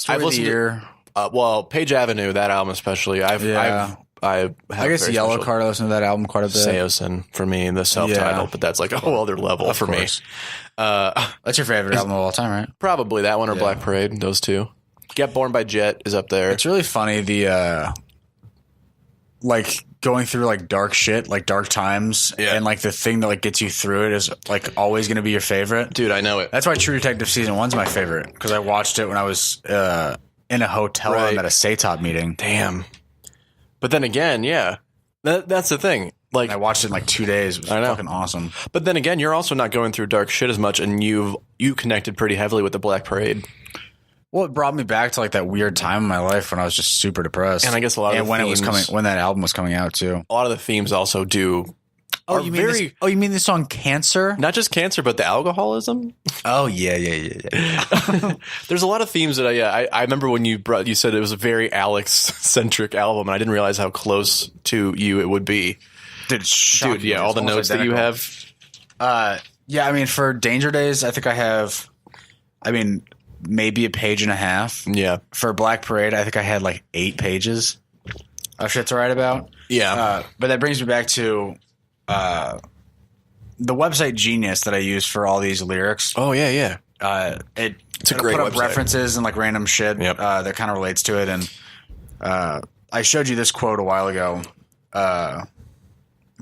I've listened to Page Avenue, that album especially. I guess Yellow Card, I listened to that album quite a bit. Seosin for me, the self-titled, but that's a whole other level for me. That's your favorite album of all time, right? Probably that one or Black Parade, those two. Get Born by Jet is up there. It's really funny, the going through dark shit, dark times, and the thing that gets you through it is always going to be your favorite. Dude, I know it. That's why True Detective Season 1's my favorite, because I watched it when I was in a hotel room at a SATOP meeting. Damn. But then again, yeah, that's the thing. I watched it in 2 days. It was fucking awesome. But then again, you're also not going through dark shit as much, and you connected pretty heavily with the Black Parade. Well, it brought me back to that weird time in my life when I was just super depressed. And I guess a lot of when that album was coming out too. A lot of the themes also do. You mean the song Cancer? Not just cancer, but the alcoholism. Oh yeah. There's a lot of themes that I remember when you said it was a very Alex centric album, and I didn't realize how close to you it would be. Dude, yeah, all the notes identical. That you have. Yeah, I mean, for Danger Days, I think I have, maybe a page and a half. Yeah. For Black Parade, I think I had 8 pages of shit to write about. Yeah. But that brings me back to the website Genius that I use for all these lyrics. Oh, yeah. It's a it'll great put up website. references and like random shit that kind of relates to it. And I showed you this quote a while ago, but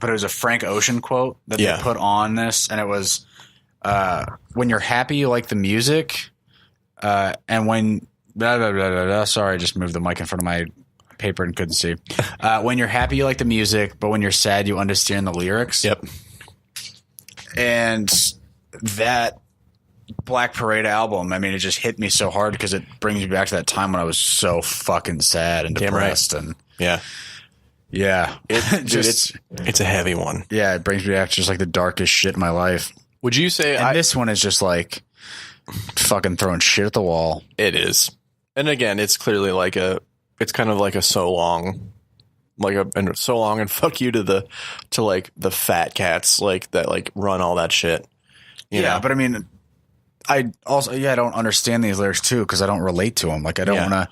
it was a Frank Ocean quote that they put on this, and it was, "When you're happy, you like the music, and when blah, blah, blah, blah, blah." Sorry, I just moved the mic in front of my paper and couldn't see. When you're happy, you like the music, but when you're sad, you understand the lyrics. Yep. And that Black Parade album, I mean, it just hit me so hard because it brings me back to that time when I was so fucking sad and depressed. And yeah, it's a heavy one. Yeah, it brings me back to just like the darkest shit in my life. Would you say? And this one is just like fucking throwing shit at the wall. It is, and again, it's clearly like it's kind of like a so long. And so long, and fuck you to like the fat cats like that like run all that shit. You know? But I mean, I also I don't understand these lyrics too because I don't relate to them. Like I don't want to.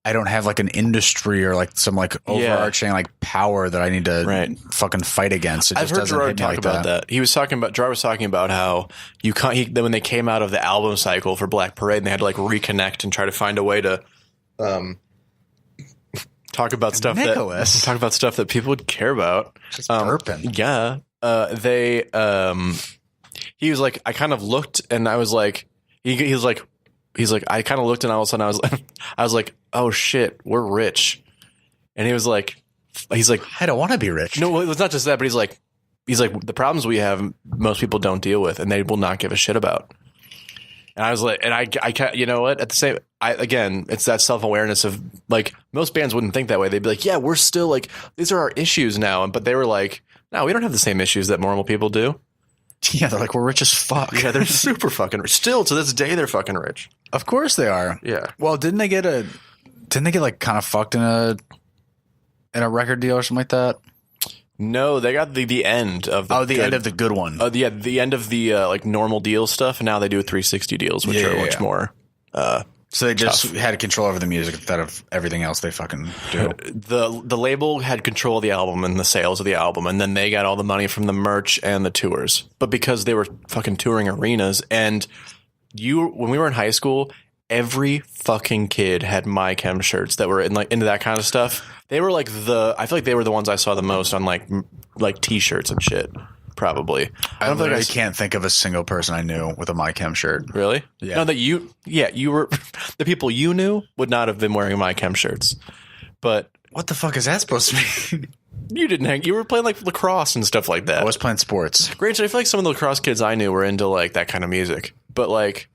I don't have like an industry or like some like overarching like power that I need to fucking fight against. It I've heard Gerard talk about that. He was talking about Gerard was talking about how you can't. When they came out of the album cycle for Black Parade, and they had to like reconnect and try to find a way to. Talk about stuff that people would care about. Just burping. Yeah. He was like, I kind of looked and I was like, he's like, I kind of looked and all of a sudden I was like, oh shit, we're rich. And he's like, I don't want to be rich. No, it's not just that, but he's like, the problems we have, most people don't deal with and they will not give a shit about. And I was like, and I can't, you know what? At the same, again, it's that self-awareness of like most bands wouldn't think that way. They'd be like, yeah, we're still like, these are our issues now. But they were like, no, we don't have the same issues that normal people do. Yeah, they're like, we're rich as fuck. Yeah, they're super fucking rich. Still to this day, they're fucking rich. Of course they are. Yeah. Well, didn't they get like kind of fucked in a record deal or something like that? No, they got the end of the end of the good one. The end of the like normal deal stuff, and now they do 360 deals, which are much more. So they just had control over the music instead of everything else they fucking do. The label had control of the album and the sales of the album, and then they got all the money from the merch and the tours. But because they were fucking touring arenas, and when we were in high school, every fucking kid had My Chem shirts that were into that kind of stuff. They were like I feel like they were the ones I saw the most on like t-shirts and shit. Probably. I literally can't think of a single person I knew with a My Chem shirt. Really? Yeah. No, that you were the people you knew would not have been wearing My Chem shirts. But what the fuck is that supposed to mean? You didn't hang. You were playing like lacrosse and stuff like that. I was playing sports. Granted, I feel like some of the lacrosse kids I knew were into like that kind of music, but like.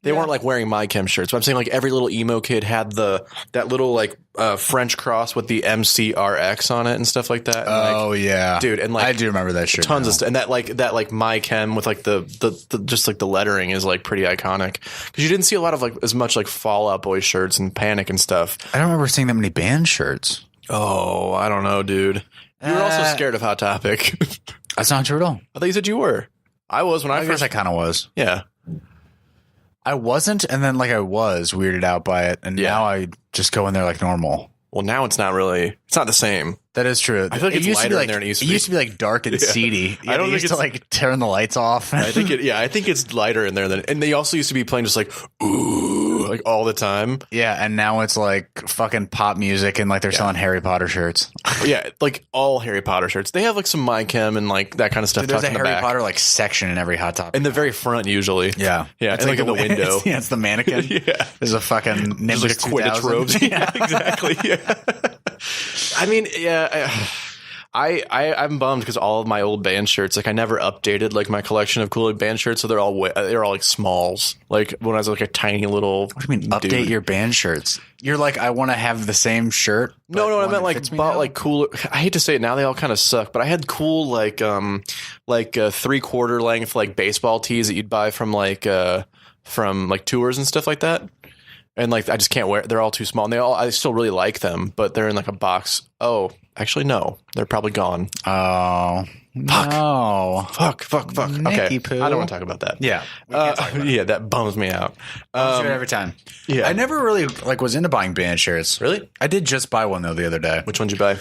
They weren't like wearing My Chem shirts, but I'm saying like every little emo kid had that little like French cross with the MCRX on it and stuff like that. And, like, yeah, dude, and like I do remember that shit. Tons of stuff, and that like My Chem with like the just like the lettering is like pretty iconic because you didn't see a lot of like as much like Fall Out Boy shirts and Panic and stuff. I don't remember seeing that many band shirts. Oh, I don't know, dude. You were also scared of Hot Topic. That's not true at all. I thought you said you were. I was when I guess I kind of was. Yeah. I wasn't, and then like I was weirded out by it, and now I just go in there like normal. Well, now it's not the same. That is true. I feel like it used to be like, there than it used to be like dark and seedy. I don't think used to like turn the lights off. I think it's lighter in there than, and they also used to be playing just like ooh, like all the time. Yeah, and now it's like fucking pop music and like they're selling Harry Potter shirts. Yeah, like all Harry Potter shirts. They have like some My Chem and like that kind of stuff. Dude, there's a in the Harry back. Potter like section in every Hot Topic. In the very front, usually. Yeah, yeah, it's like in the window. It's the mannequin. Yeah, there's a fucking Nimbus like Quidditch robes. Yeah, exactly. Yeah. I mean, yeah. I'm bummed because all of my old band shirts, like I never updated like my collection of cool band shirts, so they're all like smalls. Like when I was like a tiny little. What do you mean update your band shirts? You're like, I want to have the same shirt. No, I meant like bought like cooler. I hate to say it now, they all kind of suck, but I had cool like 3/4 length like baseball tees that you'd buy from like tours and stuff like that. And like I just can't wear. They're all too small, and I still really like them, but they're in like a box. Oh, actually, no, they're probably gone. Oh, fuck, no, fuck. Okay, poo. I don't want to talk about that. Yeah, yeah, that bums me out. Every time. Yeah, I never really like was into buying band shirts. Really, I did just buy one though the other day. Which one did you buy?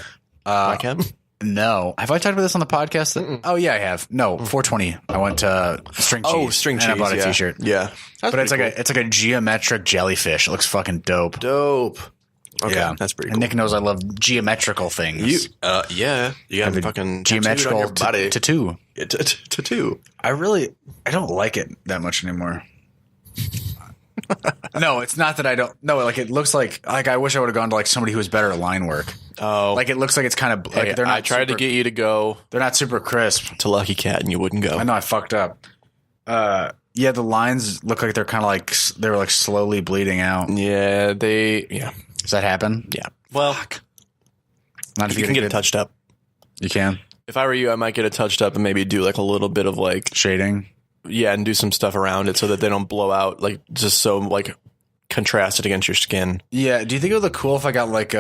My Chem? No. Have I talked about this on the podcast? Oh, yeah, I have. No, 420. I went to String Cheese. Oh, String Cheese. And I bought a yeah. t-shirt. Yeah. But it's like a geometric jellyfish. It looks fucking dope. Dope. Okay, Yeah. that's pretty cool. And Nick knows I love geometrical things. Yeah. You got a fucking geometrical tattooed on your body. tattoo. Yeah, tattoo. I don't like it that much anymore. No, it's not that I don't. No, like it looks like I wish I would have gone to like somebody who was better at line work. Oh. Like it looks like it's kind of like they're not. I tried to get you to go They're not super crisp. to Lucky Cat and you wouldn't go. I know I fucked up. Yeah, the lines look like they're kind of like they were like slowly bleeding out. Yeah, Does that happen? Yeah. Well, Not if you can get it touched up. You can If I were you, I might get it touched up and maybe do like a little bit of like, shading. yeah, and do some stuff around it so that they don't blow out, like just so like contrasted against your skin. Yeah. Do you think it would look cool if I got like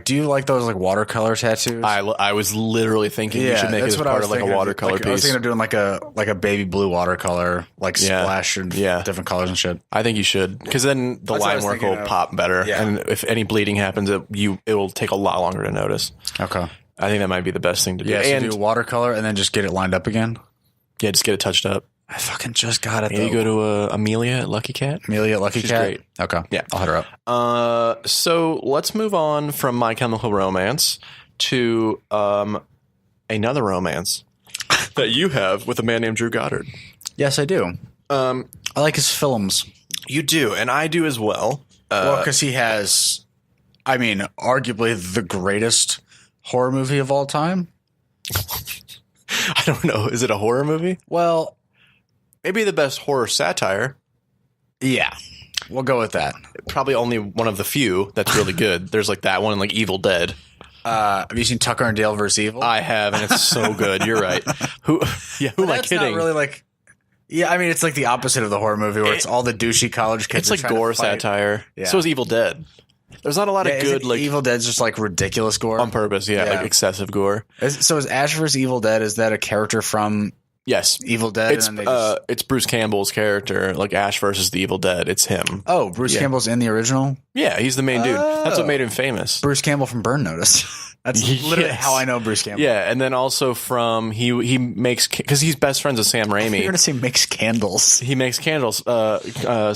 do you like those like watercolor tattoos? I was literally thinking you should make it as part of like a watercolor piece. I was thinking of doing like a baby blue watercolor, like splash and different colors and shit. I think you should, because then the That's what I line was work thinking will of. pop better, Yeah. and if any bleeding happens, it will take a lot longer to notice. Okay. I think that might be the best thing to do. Yeah. So and do watercolor and then just get it lined up again. yeah, just get it touched up. I fucking just got it. Yeah, you go to Amelia at Lucky Cat. Amelia at Lucky She's Cat. great. Okay. Yeah. I'll hit her up. So let's move on from My Chemical Romance to another romance that you have with a man named Drew Goddard. Yes, I do. I like his films. You do, and I do as well. Well, because he has, I mean, arguably the greatest horror movie of all time. I don't know. Is it a horror movie? Well, Maybe the best horror satire. yeah, we'll go with that. Probably only one of the few that's really good. There's like that one and like Evil Dead. Have you seen Tucker and Dale vs. Evil? I have, and it's so good. You're right. Who am I That's kidding? not really like. Yeah, I mean, it's like the opposite of the horror movie where it's all the douchey college kids. It's like are trying to gore fight. satire. Yeah. So is Evil Dead. There's not a lot Yeah, of is good it like Evil Dead's just like ridiculous gore on purpose. Yeah, Yeah. like excessive gore. So is Ash vs. Evil Dead? Is that a character from Yes, Evil Dead? it's and then they just, it's Bruce Campbell's charter, like Ash versus the Evil Dead. It's him. oh, Bruce yeah. Campbell's in the original. Yeah, he's the main dude. That's what made him famous. Bruce Campbell from Burn Notice. That's literally Yes. how I know Bruce Campbell. Yeah, and then also from he makes, because he's best friends with Sam You're Raimi. gonna say makes candles. He makes candles.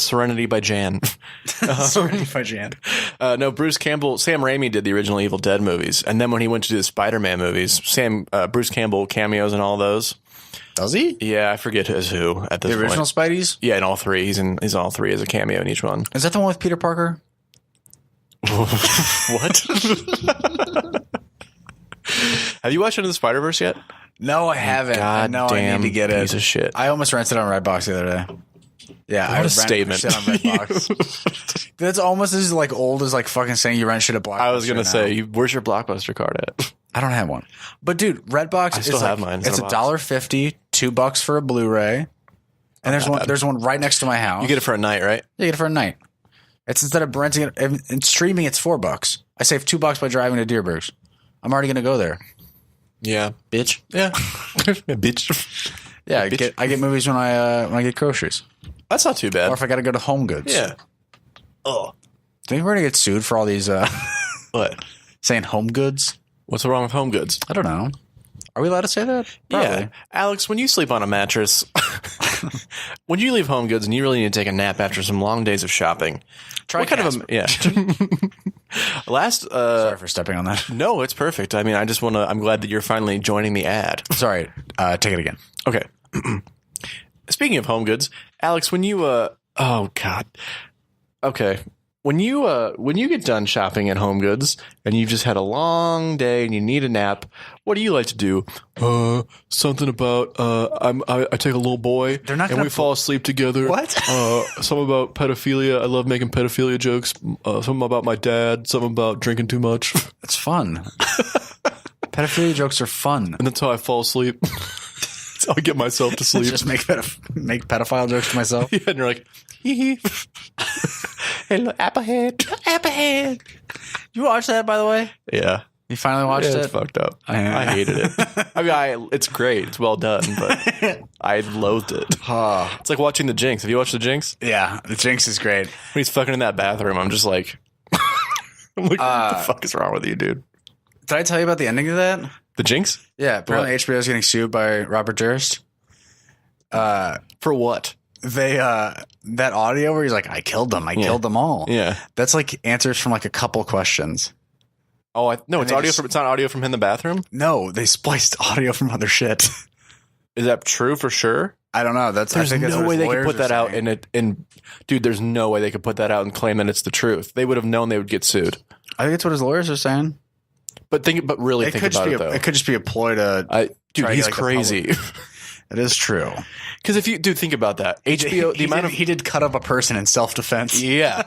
Serenity by Jan. Serenity by Jan. No, Bruce Campbell. Sam Raimi did the original Evil Dead movies, and then when he went to do the Spider-Man movies, Bruce Campbell cameos in all those. Does he? Yeah, I forget who at this The original point. Spideys? Yeah, in all three. He's all three as a cameo in each one. Is that the one with Peter Parker? What? Have you watched Into the Spider-Verse yet? No, I haven't. I know I need to get it. Piece of shit. I almost rented it on Redbox the other day. Yeah, I What a rented statement. shit on Redbox. That's almost as like old as like fucking saying you rent shit at Blockbuster. I was gonna now. say, where's your Blockbuster card at? I don't have one. But dude, Redbox still is have like, mine. It's It's in a box. $1.50, $2 for a Blu-ray. And there's one right next to my house. You get it for a night, right? You get it for a night. It's instead of renting it and streaming, it's $4. I save $2 by driving to Deerbergs. I'm already gonna go there. Yeah, Bitch. yeah, bitch. Yeah, Bitch. I get movies when I get groceries. That's not too bad. Or if I gotta go to Home Goods. Yeah. Oh, Think we're gonna get sued for all these what? saying home goods? What's wrong with Home Goods? I don't know. Are we allowed to say that? Yeah, Alex, when you sleep on a mattress, when you leave Home Goods and you really need to take a nap after some long days of shopping, what kind of a Sorry for stepping on that. No, it's perfect. I mean, I'm glad that you're finally joining the ad. Sorry. Take it again. Okay. Speaking of Home Goods, Alex, when you oh god. Okay. When you get done shopping at Home Goods and you've just had a long day and you need a nap, what do you like to do? Something about I take a little boy They're not and gonna we fall asleep together. What? Something about pedophilia. I love making pedophilia jokes. Something about my dad. Something about drinking too much. It's fun. Pedophilia jokes are fun. And that's how I fall asleep. That's how I get myself to sleep. Just make pedophile jokes to myself. Yeah, and you're like, hee hee. Hello, Applehead. You watched that, by the way? Yeah. You finally watched Yeah, it? it's fucked up. Yeah. I hated it. I mean, it's great. It's well done, but I loathed it. It's like watching The Jinx. Have you watched The Jinx? Yeah, the Jinx is great. When he's fucking in that bathroom, I'm just like, what the fuck is wrong with you, dude? Did I tell you about the ending of that? The Jinx? Yeah, apparently HBO is getting sued by Robert Durst. For what? They that audio where he's like, I killed them them all. Yeah. That's like answers from like a couple questions. Oh, no, it's audio from. It's not audio from him in the bathroom. No, they spliced audio from other shit. Is that true for sure? I don't know. There's no way they could put that out and dude, there's no way they could put that out and claim that it's the truth. They would have known they would get sued. I think it's what his lawyers are saying. But really think about it though. It could just be a ploy to. Dude, he's crazy. It is true. Because if you think about that, HBO, he did cut up a person in self-defense. Yeah,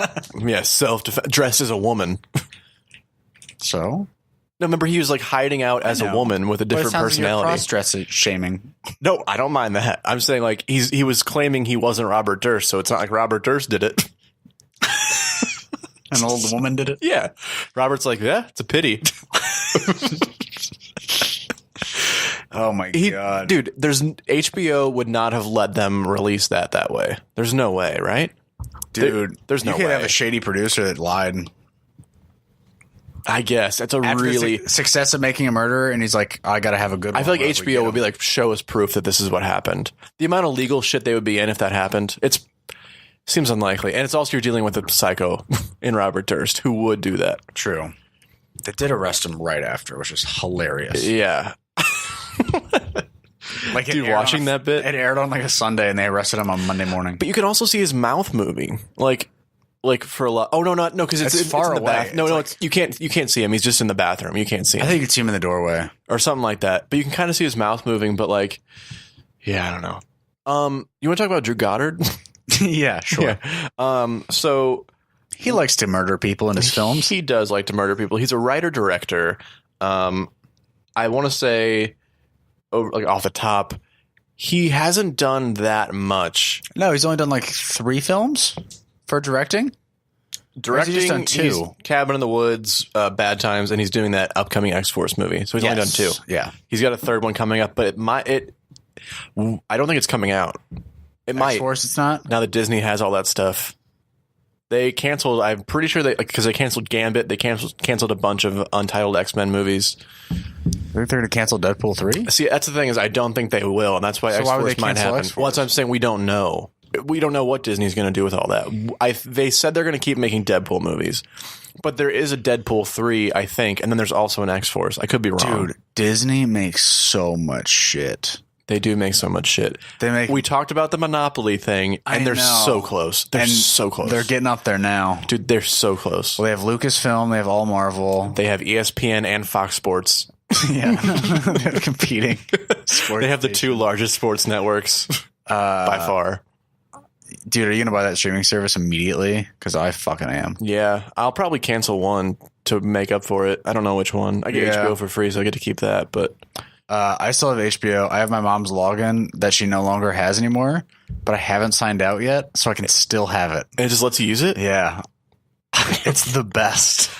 self-defense, dressed as a woman. So, no, remember he was like hiding out as a woman with a different personality. Cross-dress shaming. No, I don't mind that. I'm saying like he was claiming he wasn't Robert Durst, so it's not like Robert Durst did it. An old woman did it. Yeah, Robert's like, yeah, it's a pity. Oh my god, dude! HBO would not have let them release that way. There's no way, right? Dude, there's no way. You could have a shady producer that lied. I guess that's success of making a murderer, and he's like, I gotta have a good one. I feel like HBO would be like, show us proof that this is what happened. The amount of legal shit they would be in if that happened, seems unlikely. And it's also you're dealing with a psycho in Robert Durst who would do that. True. They did arrest him right after, which is hilarious. Yeah. Like, dude, watching that bit, it aired on like a Sunday, and they arrested him on Monday morning. But you can also see his mouth moving, like for a lot. Oh no, because it's far in the away. You can't see him. He's just in the bathroom. You can't see him. I think you can see him in the doorway or something like that. But you can kind of see his mouth moving. But like, yeah, I don't know. You want to talk about Drew Goddard? Yeah, sure. Yeah. So he likes to murder people in his films. He does like to murder people. He's a writer director. I want to say, like off the top, he hasn't done that much. No, he's only done like 3 films for directing. Directing, he's done 2. Cabin in the Woods, Bad Times, and he's doing that upcoming X-Force movie. So he's only done 2. Yeah, he's got a 3rd one coming up, but I don't think it's coming out. It might. X-Force, it's not. Now that Disney has all that stuff. They canceled. I'm pretty sure because they canceled Gambit. They canceled a bunch of untitled X-Men movies. They're going to cancel Deadpool 3? See, that's the thing is I don't think they will, and that's why X-Force might happen. X-Force? Well, that's what I'm saying. We don't know. We don't know what Disney's going to do with all that. They said they're going to keep making Deadpool movies, but there is a Deadpool 3, I think, and then there's also an X-Force. I could be wrong. Dude, Disney makes so much shit. They do make so much shit. We talked about the Monopoly thing, and they're so close. They're so close. They're getting up there now. Dude, they're so close. Well, they have Lucasfilm. They have all Marvel. They have ESPN and Fox Sports. Yeah. They're competing. They have the 2 largest sports networks by far. Dude, are you going to buy that streaming service immediately? Because I fucking am. Yeah. I'll probably cancel one to make up for it. I don't know which one. I get HBO for free, so I get to keep that, but... I still have HBO. I have my mom's login that she no longer has anymore, but I haven't signed out yet, so I can still have it. And it just lets you use it? Yeah. It's the best.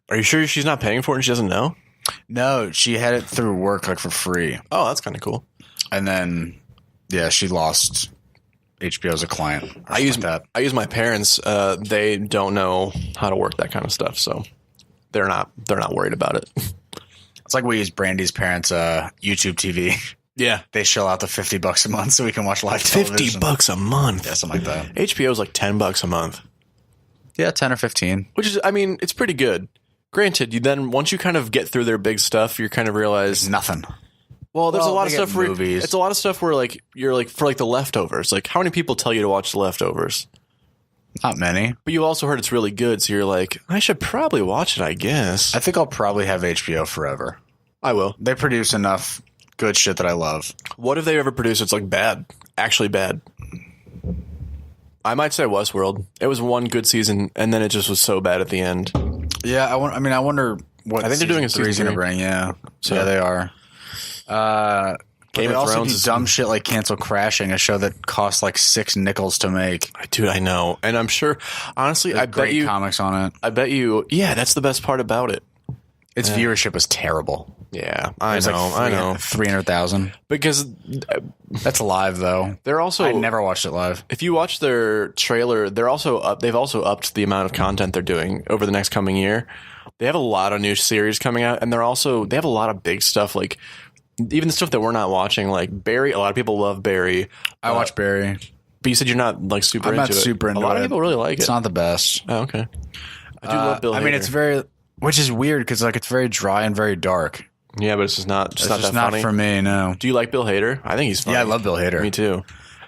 Are you sure she's not paying for it and she doesn't know? No, she had it through work, like for free. Oh, that's kind of cool. And then, yeah, she lost HBO as a client. I use my parents. They don't know how to work that kind of stuff, so they're not worried about it. It's like we use Brandy's parents' YouTube TV. Yeah. They shell out the $50 a month so we can watch live television. $50 a month? Yeah, something like that. HBO's like $10 a month. Yeah, 10 or 15. Which is, I mean, it's pretty good. Granted, once you kind of get through their big stuff, you kind of realize... There's nothing. Well, there's a lot of stuff where... Movies. It's a lot of stuff where, like, you're like, for like The Leftovers. Like, how many people tell you to watch The Leftovers? Not many. But you also heard it's really good, so you're like, I should probably watch it, I guess. I think I'll probably have HBO forever. I will. They produce enough good shit that I love. What if they ever produce it's like bad? Actually bad. I might say Westworld. It was one good season, and then it just was so bad at the end. Yeah, I wonder what I think they're doing a season 3 going to bring. Yeah, so yeah, they are. Game of also Thrones do is dumb shit like Cancel Crashing, a show that costs like $6 to make. Dude, I know, and I'm sure. Honestly, There's great comics on it. I bet you. Yeah, that's the best part about it. Its viewership was terrible. Yeah, I know. 300,000. Because That's live though. they're also. I never watched it live. If you watch their trailer, they've also upped the amount of content they're doing over the next coming year. They have a lot of new series coming out, and they have a lot of big stuff, like even the stuff that we're not watching, like Barry. A lot of people love Barry. I watch Barry. But you said you're not like super I'm into not it. super into it. A lot of people really like It's it. not the best. Oh, okay. I do love Bill Hader. I mean, it's very, which is weird because like it's very dry and very dark. Yeah, but it's just not It's that just funny. not for me. No. Do you like Bill Hader? I think he's funny. Yeah, I love Bill Hader. Me too.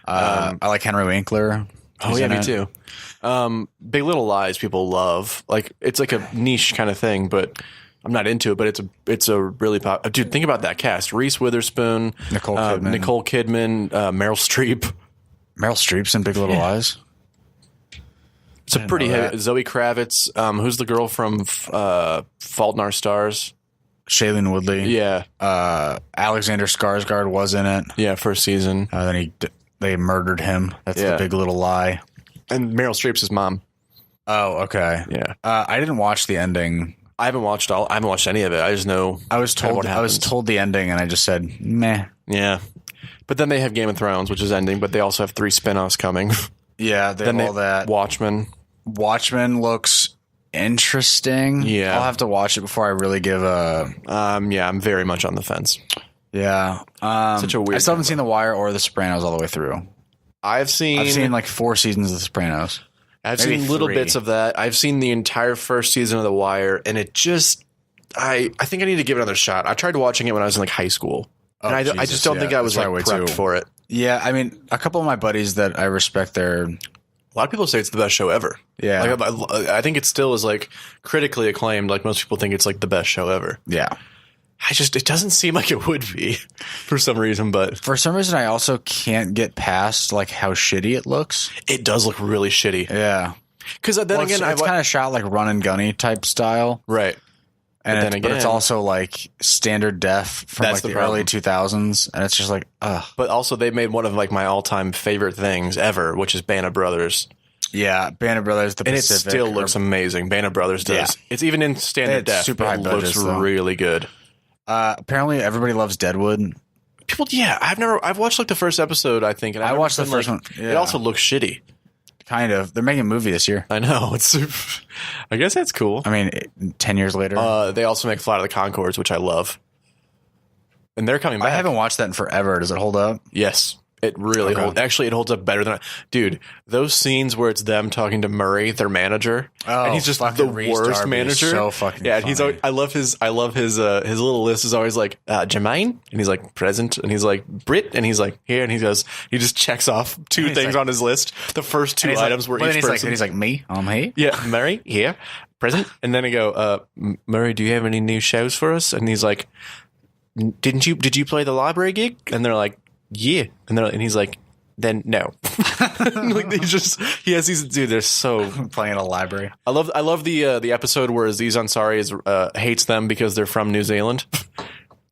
I like Henry Winkler. Oh yeah, me too. Big Little Lies people love. Like it's like a niche kind of thing, but I'm not into it. But it's a really pop. Dude, think about that cast: Reese Witherspoon, Nicole Kidman, Meryl Streep. Meryl Streep's in Big Little Lies. It's a pretty heavy. Zoe Kravitz. Who's the girl from Fault in Our Stars? Shailene Woodley. Yeah, Alexander Skarsgård was in it. yeah. First season, Then they murdered him. That's Yeah. the Big Little Lie. and Meryl Streep's his mom. Oh, okay. Yeah, I didn't watch the ending. I haven't watched any of it. I just know. I was kind of told. what I was happens. told the ending, and I just said, "Meh." Yeah, but then they have Game of Thrones, which is ending. But they also have 3 spinoffs coming. Yeah, they then have all that. Watchmen. Watchmen looks interesting. Yeah. I'll have to watch it before I really give a. Yeah, I'm very much on the fence. Yeah, Such a weird I still haven't seen The Wire or The Sopranos all the way through. I've seen like 4 seasons of The Sopranos. I've maybe seen little 3. bits of that. I've seen the entire first season of The Wire, and it just I think I need to give it another shot. I tried watching it when I was in like high school, and I Jesus, just don't think I was that's like right, way prepped too. for it. Yeah, I mean, a couple of my buddies that I respect, A lot of people say it's the best show ever. Yeah. like, I think it still is like critically acclaimed. Like most people think it's like the best show ever. yeah. It doesn't seem like it would be for some reason, but For some reason, I also can't get past like how shitty it looks. it does look really shitty. Yeah. Because then again, it's kind of shot like run and gunny type style. right. And But then but it's again- also like standard def from That's like the the problem. early 2000s. And it's just like, ugh. But also, they made one of like my all-time favorite things ever, which is Band of Brothers, Yeah. Band of Brothers, The and Pacific. it still looks amazing. Band of Brothers does. Yeah. It's even in standard It's def. super it high looks budgets, though. really good. Apparently, everybody loves Deadwood. People, yeah, I've watched like the first episode, I think, and I I've watched the been, first like, one. It Yeah. also looks shitty. Kind of. They're making a movie this year. I know. It's. I guess that's cool. I mean, 10 years later. They also make Flight of the Conchords, which I love, and they're coming back. I haven't watched that in forever. Does it hold up? Yes. It really holds. Actually, it holds up better than dude. Those scenes where it's them talking to Murray, their manager, and he's just the fucking Reese worst Darby is manager. so fucking yeah. And he's funny. always, I love his little list is always like Jermaine, and he's like present, and he's like Brit, and he's like here, and he just checks off 2 things like- on his list. The first 2 And he's items were but each then person. he's like, me? Hey? Yeah, Murray here, present, and then I go, Murray, do you have any new shows for us? And he's like, did you play the library gig? And they're like, yeah, and he's like, then no. Like he has these dude. They're so. Playing a library. I love the episode where Aziz Ansari hates them because they're from New Zealand.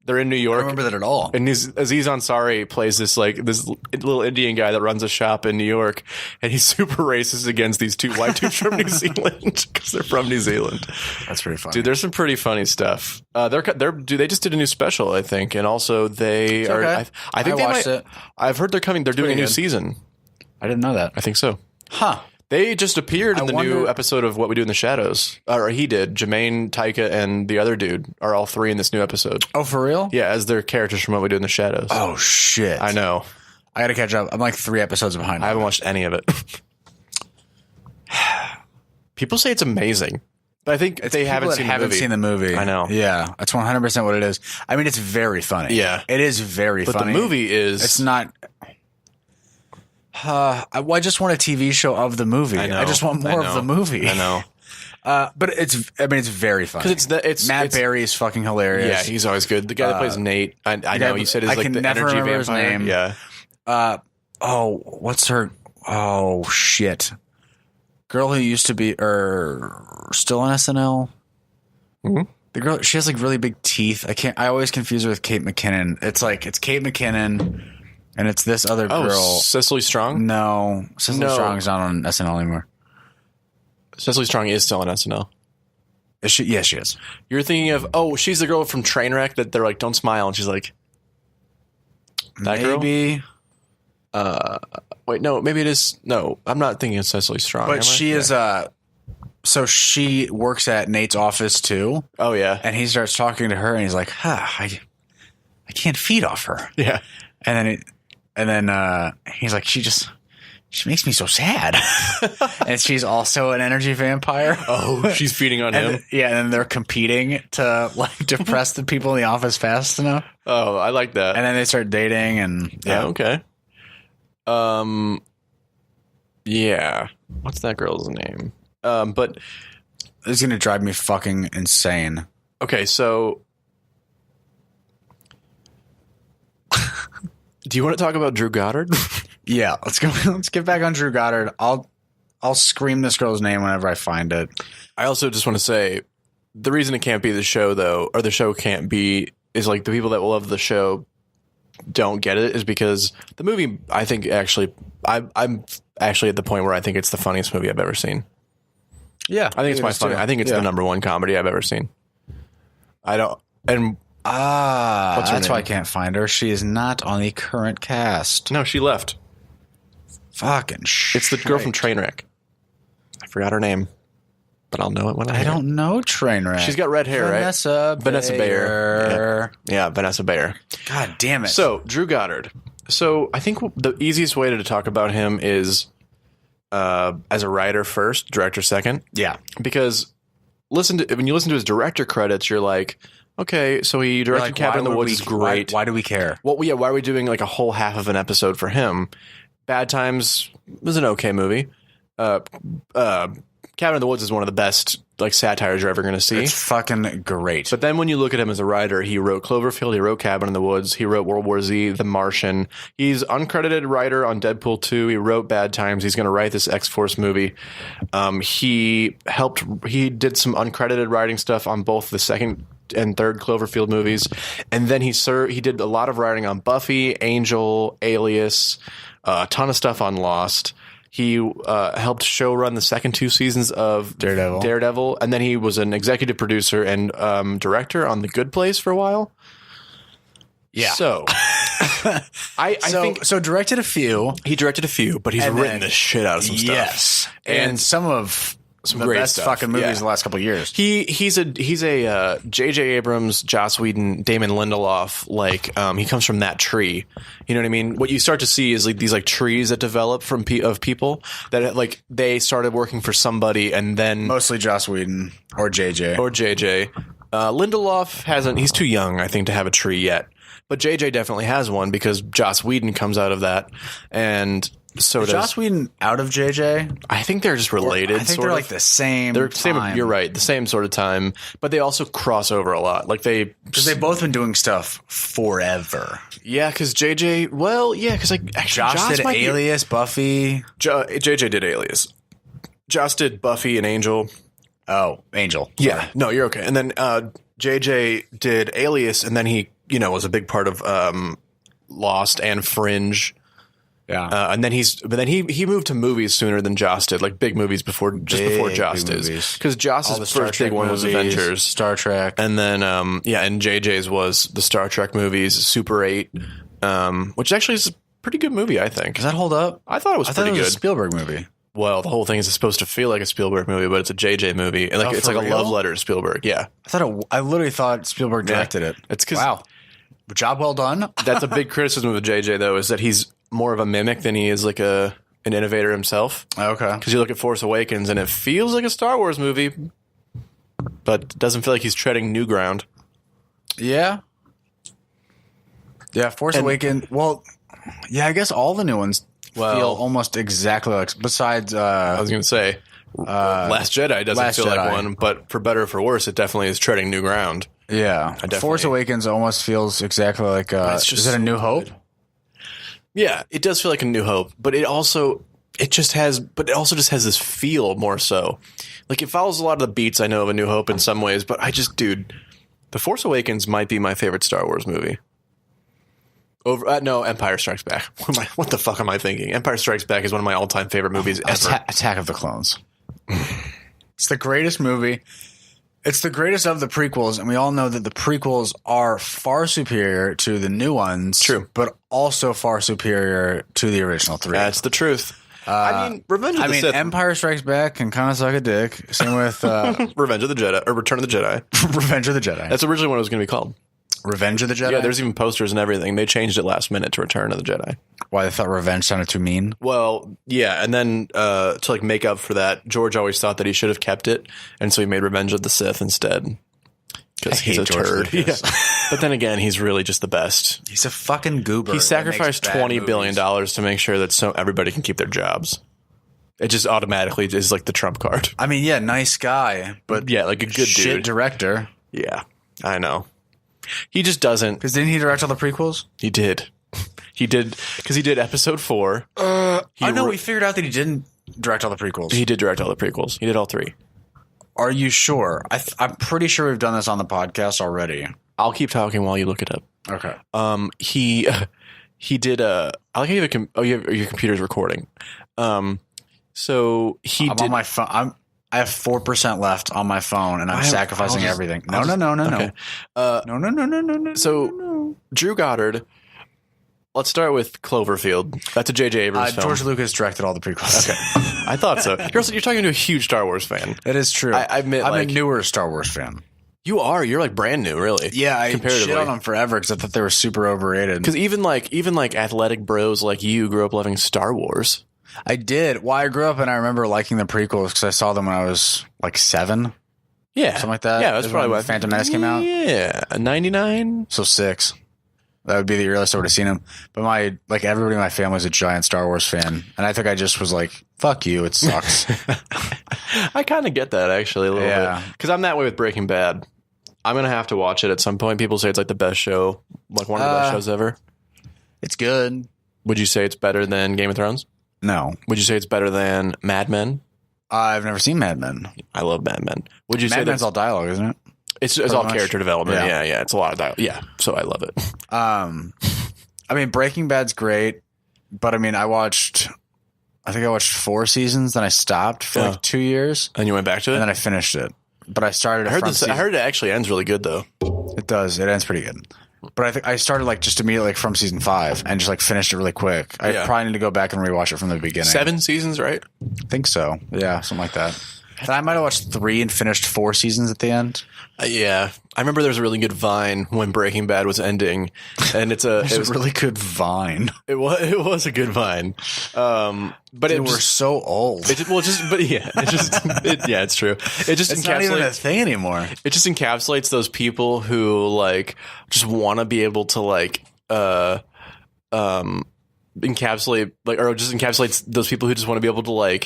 They're in New I York. don't remember that at all. And Aziz Ansari plays this little Indian guy that runs a shop in New York, and he's super racist against these 2 white dudes from New Zealand because they're from New Zealand. That's pretty funny. Dude, there's some pretty funny stuff. They just did a new special, I think, and also they are. okay. I think I they watched might. it. I've heard they're coming. They're doing a pretty new good. season. I didn't know that. I think so. Huh. They just appeared in I the new wonder- episode of What We Do in the Shadows. Or he did. Jermaine, Taika, and the other dude are all 3 in this new episode. Oh, for real? Yeah, as their characters from What We Do in the Shadows. Oh, shit. I know. I got to catch up. I'm like 3 episodes behind. I haven't watched any of it. People say it's amazing. But I think they haven't seen the movie. I know. Yeah. That's 100% what it is. I mean, it's very funny. Yeah. It is very But funny. the movie is. It's not. I just want a TV show of the movie. I know. I just want more of the movie. I know. But it's very funny. Because it's Matt Berry is fucking hilarious. Yeah, he's always good. The guy that plays Nate. I know you said is I like can the never energy remember his vampire. name. Yeah. What's her? Oh shit! Girl who used to be still on SNL. Mm-hmm. The girl, she has like really big teeth. I always confuse her with Kate McKinnon. It's Kate McKinnon, and it's this other Oh, girl. Cecily Strong? No, Cecily No. Strong's not on SNL anymore. Cecily Strong is still on SNL. Is she? Yeah, she is. You're thinking of, she's the girl from Trainwreck that they're like, don't smile. And she's like, that Maybe. girl? Wait, no, maybe it is. No, I'm not thinking of Cecily Strong. But she is, so she works at Nate's office too. Oh, yeah. And he starts talking to her and he's like, I can't feed off her. Yeah. And then he's like, she makes me so sad. And she's also an energy vampire. Oh, she's feeding on him. Yeah, and then they're competing to like depress the people in the office fast enough. Oh, I like that. And then they start dating and yeah, okay. Yeah. What's that girl's name? But it's gonna drive me fucking insane. Okay, so do you want to talk about Drew Goddard? Yeah, let's go. Let's get back on Drew Goddard. I'll scream this girl's name whenever I find it. I also just want to say the reason it can't be the show though, or the show can't be, is like the people that love the show don't get it, is because the movie, I think actually, I'm actually at the point where I think it's the funniest movie I've ever seen. Yeah, I think it's my funny. I think it's the number one comedy I've ever seen. I don't, and that's why I can't find her. She is not on the current cast. No, she left. Fucking shit. It's the girl from Trainwreck. I forgot her name, but I'll know it when I don't know Trainwreck. She's got red hair, Vanessa right? Vanessa Bayer. Yeah, Vanessa Bayer. God damn it. So, Drew Goddard. So, I think the easiest way to talk about him is as a writer first, director second. Yeah. Because when you listen to his director credits, you're like, okay, so he directed Cabin in the Woods is great. Why do we care? Well, yeah, why are we doing like a whole half of an episode for him? Bad Times was an okay movie. Cabin in the Woods is one of the best like satires you're ever going to see. It's fucking great. But then when you look at him as a writer, he wrote Cloverfield, he wrote Cabin in the Woods, he wrote World War Z, The Martian. He's uncredited writer on Deadpool 2. He wrote Bad Times. He's going to write this X-Force movie. He did some uncredited writing stuff on both the second and third Cloverfield movies. And then he did a lot of writing on Buffy, Angel, Alias, a ton of stuff on Lost. He helped showrun the second two seasons of Daredevil, and then he was an executive producer and director on The Good Place for a while. Yeah. So, I think directed a few. He directed a few, but he's written the shit out of some stuff. Yes, and some of some great best stuff. Fucking movies the last couple of years. He's a J.J. Abrams, Joss Whedon, Damon Lindelof. Like he comes from that tree. You know what I mean? What you start to see is like these like trees that develop from of people that like they started working for somebody and then mostly Joss Whedon or J.J. Lindelof hasn't. He's too young, I think, to have a tree yet. But J.J. definitely has one because Joss Whedon comes out of that and. So is Joss Whedon out of JJ? I think they're just related. I think they're like the same. They're same. You're right, the same sort of time, but they also cross over a lot. Like because they've both been doing stuff forever. Yeah, because JJ. Well, yeah, because like actually, Joss did Alias, Buffy. JJ did Alias. Joss did Buffy and Angel. Oh, Angel. Yeah, no, you're okay. And then JJ did Alias, and then he was a big part of Lost and Fringe. Yeah, and then he moved to movies sooner than Joss did, like big movies before Joss did, because Joss's first big one was Avengers, Star Trek, and then and JJ's was the Star Trek movies, Super 8, which actually is a pretty good movie, I think. Does that hold up? I thought it was pretty good. A Spielberg movie. Well, the whole thing is supposed to feel like a Spielberg movie, but it's a JJ movie, and it's like a love letter to Spielberg. Yeah, I literally thought Spielberg directed it. It's because wow, job well done. That's a big criticism of JJ though, is that he's more of a mimic than he is like an innovator himself. Okay. Because you look at Force Awakens and it feels like a Star Wars movie, but doesn't feel like he's treading new ground. Yeah. Yeah, Force Awakens. Well, yeah, I guess all the new ones feel almost exactly like. Besides, I was going to say, Last Jedi doesn't feel like one, but for better or for worse, it definitely is treading new ground. Yeah, Force Awakens almost feels exactly like. Is it A New Hope? Yeah, it does feel like A New Hope, but it also just has this feel more so. Like it follows a lot of the beats I know of A New Hope in some ways, but The Force Awakens might be my favorite Star Wars movie. No, Empire Strikes Back. What the fuck am I thinking? Empire Strikes Back is one of my all-time favorite movies ever. Attack of the Clones. It's the greatest movie It's the greatest of the prequels, and we all know that the prequels are far superior to the new ones. True. But also far superior to the original 3. That's the truth. I mean, Revenge of the Sith. Empire Strikes Back can kind of suck a dick. Same with Revenge of the Jedi, or Return of the Jedi. Revenge of the Jedi. That's originally what it was going to be called. Revenge of the Jedi? Yeah, there's even posters and everything. They changed it last minute to Return of the Jedi. Why, they thought revenge sounded too mean? Well, yeah, and then to like make up for that, George always thought that he should have kept it, and so he made Revenge of the Sith instead. Because he's a turd. Yeah. But then again, he's really just the best. He's a fucking goober. He sacrificed $20 billion to make sure that everybody can keep their jobs. It just automatically is like the trump card. I mean, yeah, nice guy, but yeah, like a good shit dude. Director. Yeah, I know. He just doesn't. Because didn't he direct all the prequels? He did. He did, because he did episode 4. I know, we figured out that he didn't direct all the prequels. He did direct all the prequels. He did all 3. Are you sure? I'm pretty sure we've done this on the podcast already. I'll keep talking while you look it up. Okay. He did I like how you have your computer's recording. So he I'm did on my phone. I have 4% left on my phone, and I'm sacrificing everything. No. Okay. No. So Drew Goddard. Let's start with Cloverfield. That's a J.J. Abrams film. George Lucas directed all the prequels. Okay, I thought so. You're talking to a huge Star Wars fan. That is true. I admit, I'm a newer Star Wars fan. You are. You're like brand new, really. Yeah, I shit on them forever because I thought they were super overrated. Because even like athletic bros like you grew up loving Star Wars. I did. Well, I grew up and I remember liking the prequels because I saw them when I was like 7. Yeah, something like that. Yeah, that's probably when Phantom Menace came out. Yeah, 99. So 6. That would be the earliest I would have seen him. But everybody in my family was a giant Star Wars fan, and I think I just was like, "Fuck you, it sucks." I kind of get that actually a little bit because I'm that way with Breaking Bad. I'm gonna have to watch it at some point. People say it's like the best show, like one of the best shows ever. It's good. Would you say it's better than Game of Thrones? No. Would you say it's better than Mad Men? I've never seen Mad Men. I love Mad Men. Would you say Mad Men's all dialogue, isn't it? It's all character development. Yeah. It's a lot of dialogue. Yeah, so I love it. I mean, Breaking Bad's great, but I mean, I think I watched 4 seasons, then I stopped for like 2 years. And you went back to it? And then I finished it. But I started I heard it actually ends really good, though. It does. It ends pretty good. But I think I started just immediately from season 5 and just finished it really quick. I probably need to go back and rewatch it from the beginning. 7 seasons, right? I think so. Yeah, something like that. And I might have watched 3 and finished 4 seasons at the end. Yeah, I remember there was a really good Vine when Breaking Bad was ending, and it was a really good Vine. It was a good Vine, but we're so old. It's true. It's not even a thing anymore. It just encapsulates those people who just want to be able to encapsulates those people who just want to be able to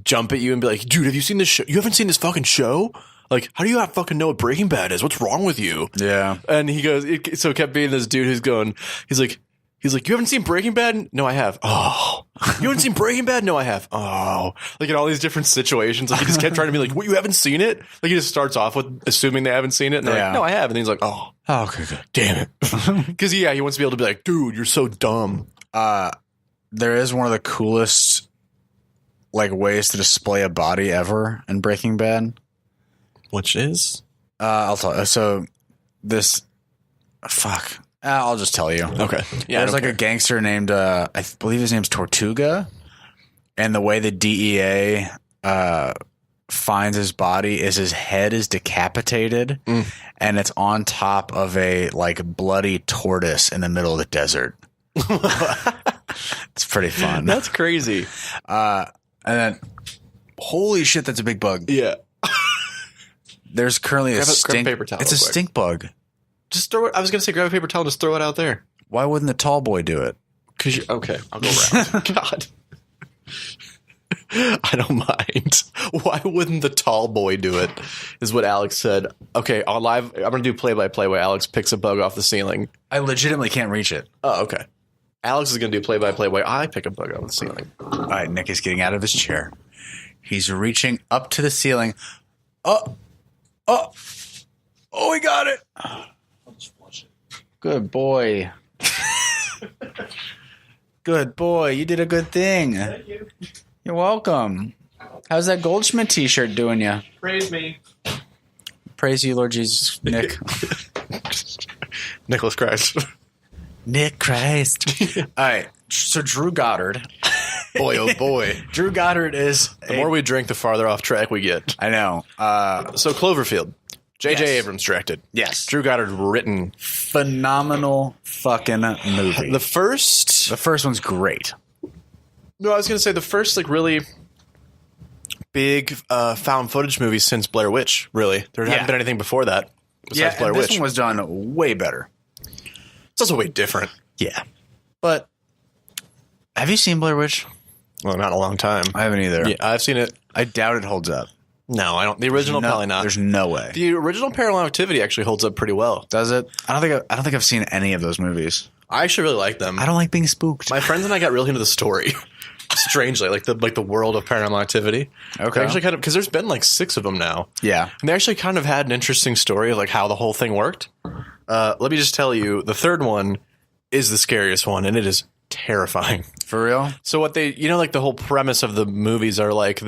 jump at you and be like, dude, have you seen this show? You haven't seen this fucking show? How do you not fucking know what Breaking Bad is? What's wrong with you? Yeah. And he goes, so it kept being this dude he's like, you haven't seen Breaking Bad? No, I have. Oh. You haven't seen Breaking Bad? No, I have. Oh. In all these different situations, he just kept trying to be like, what, you haven't seen it? He just starts off with assuming they haven't seen it. And they're like, no, I have. And he's like, oh. Okay, good. Damn it. Because, he wants to be able to be like, dude, you're so dumb. There is one of the coolest ways to display a body ever in Breaking Bad. Which is? I'll tell you. So this, fuck. I'll just tell you. Okay. Yeah. There's a gangster named, I believe his name's Tortuga. And the way the DEA finds his body is his head is decapitated and it's on top of a bloody tortoise in the middle of the desert. It's pretty fun. That's crazy. And then, holy shit, that's a big bug. Yeah. There's currently grab a paper towel. It's a stink bug. Just throw it. I was going to say grab a paper towel and just throw it out there. Why wouldn't the tall boy do it? Because okay, I'll go around. God. I don't mind. Why wouldn't the tall boy do it? Is what Alex said. Okay, I'm going to do play-by-play where Alex picks a bug off the ceiling. I legitimately can't reach it. Oh, okay. Alex is going to do play-by-play where I pick a bug off the ceiling. All right, Nick is getting out of his chair. He's reaching up to the ceiling. Oh, we got it. I'll just flush it. Good boy. Good boy. You did a good thing. Thank you. You're welcome. How's that Goldschmidt t-shirt doing you? Praise me. Praise you, Lord Jesus. Nick. Nicholas Christ. Nick Christ. All right. So Drew Goddard. Boy, oh boy. Drew Goddard is... The more we drink, the farther off track we get. I know. So Cloverfield. J.J. Yes. Abrams directed. Yes. Drew Goddard written. Phenomenal fucking movie. The first... The first one's great. No, I was going to say the first, like, really big found footage movie since Blair Witch, really. There hadn't been anything before that besides Blair Witch. This one was done way better. It's also way different. Yeah. But, Have you seen Blair Witch? well, not in a long time. I haven't either. Yeah, I've seen it. I doubt it holds up. No, I don't. The original, probably not. There's no way. The original Paranormal Activity actually holds up pretty well. Does it? I don't think I've seen any of those movies. I actually really like them. I don't like being spooked. My friends and I got really into the story. Strangely, like the world of Paranormal Activity. Okay. They actually kind of, because there's been like 6 of them now. Yeah. And they actually kind of had an interesting story of like how the whole thing worked. Let me just tell you, the third one is the scariest one, and it is terrifying. For real? So what they, like the whole premise of the movies are like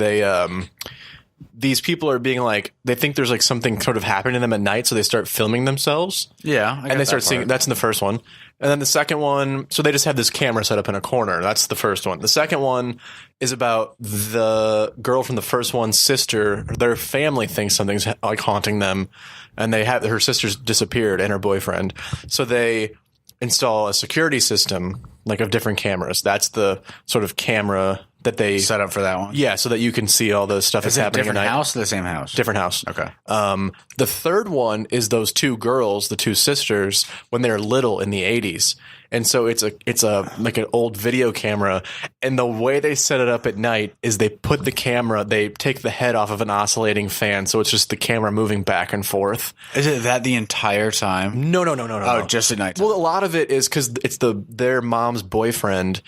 these people are being like, they think there's like something sort of happening to them at night, so they start filming themselves. Yeah. And they start seeing, that's in the first one. And then the second one, so they just have this camera set up in a corner. That's the first one. The second one is about the girl from the first one's sister. Their family thinks something's like haunting them, and her sister's disappeared and her boyfriend. So they install a security system like of different cameras. That's the sort of camera that they Set up for that one? Yeah, so that you can see all the stuff that's Is it a happening at different night. house or the same house? Different house. Okay. The third one is those 2 girls, the 2 sisters, when they were little in the 80s. And so it's a like an old video camera, and the way they set it up at night is they put the camera, they take the head off of an oscillating fan, so it's just the camera moving back and forth. Is it that the entire time? No. Oh, just at night. Well, a lot of it is because it's their mom's boyfriend.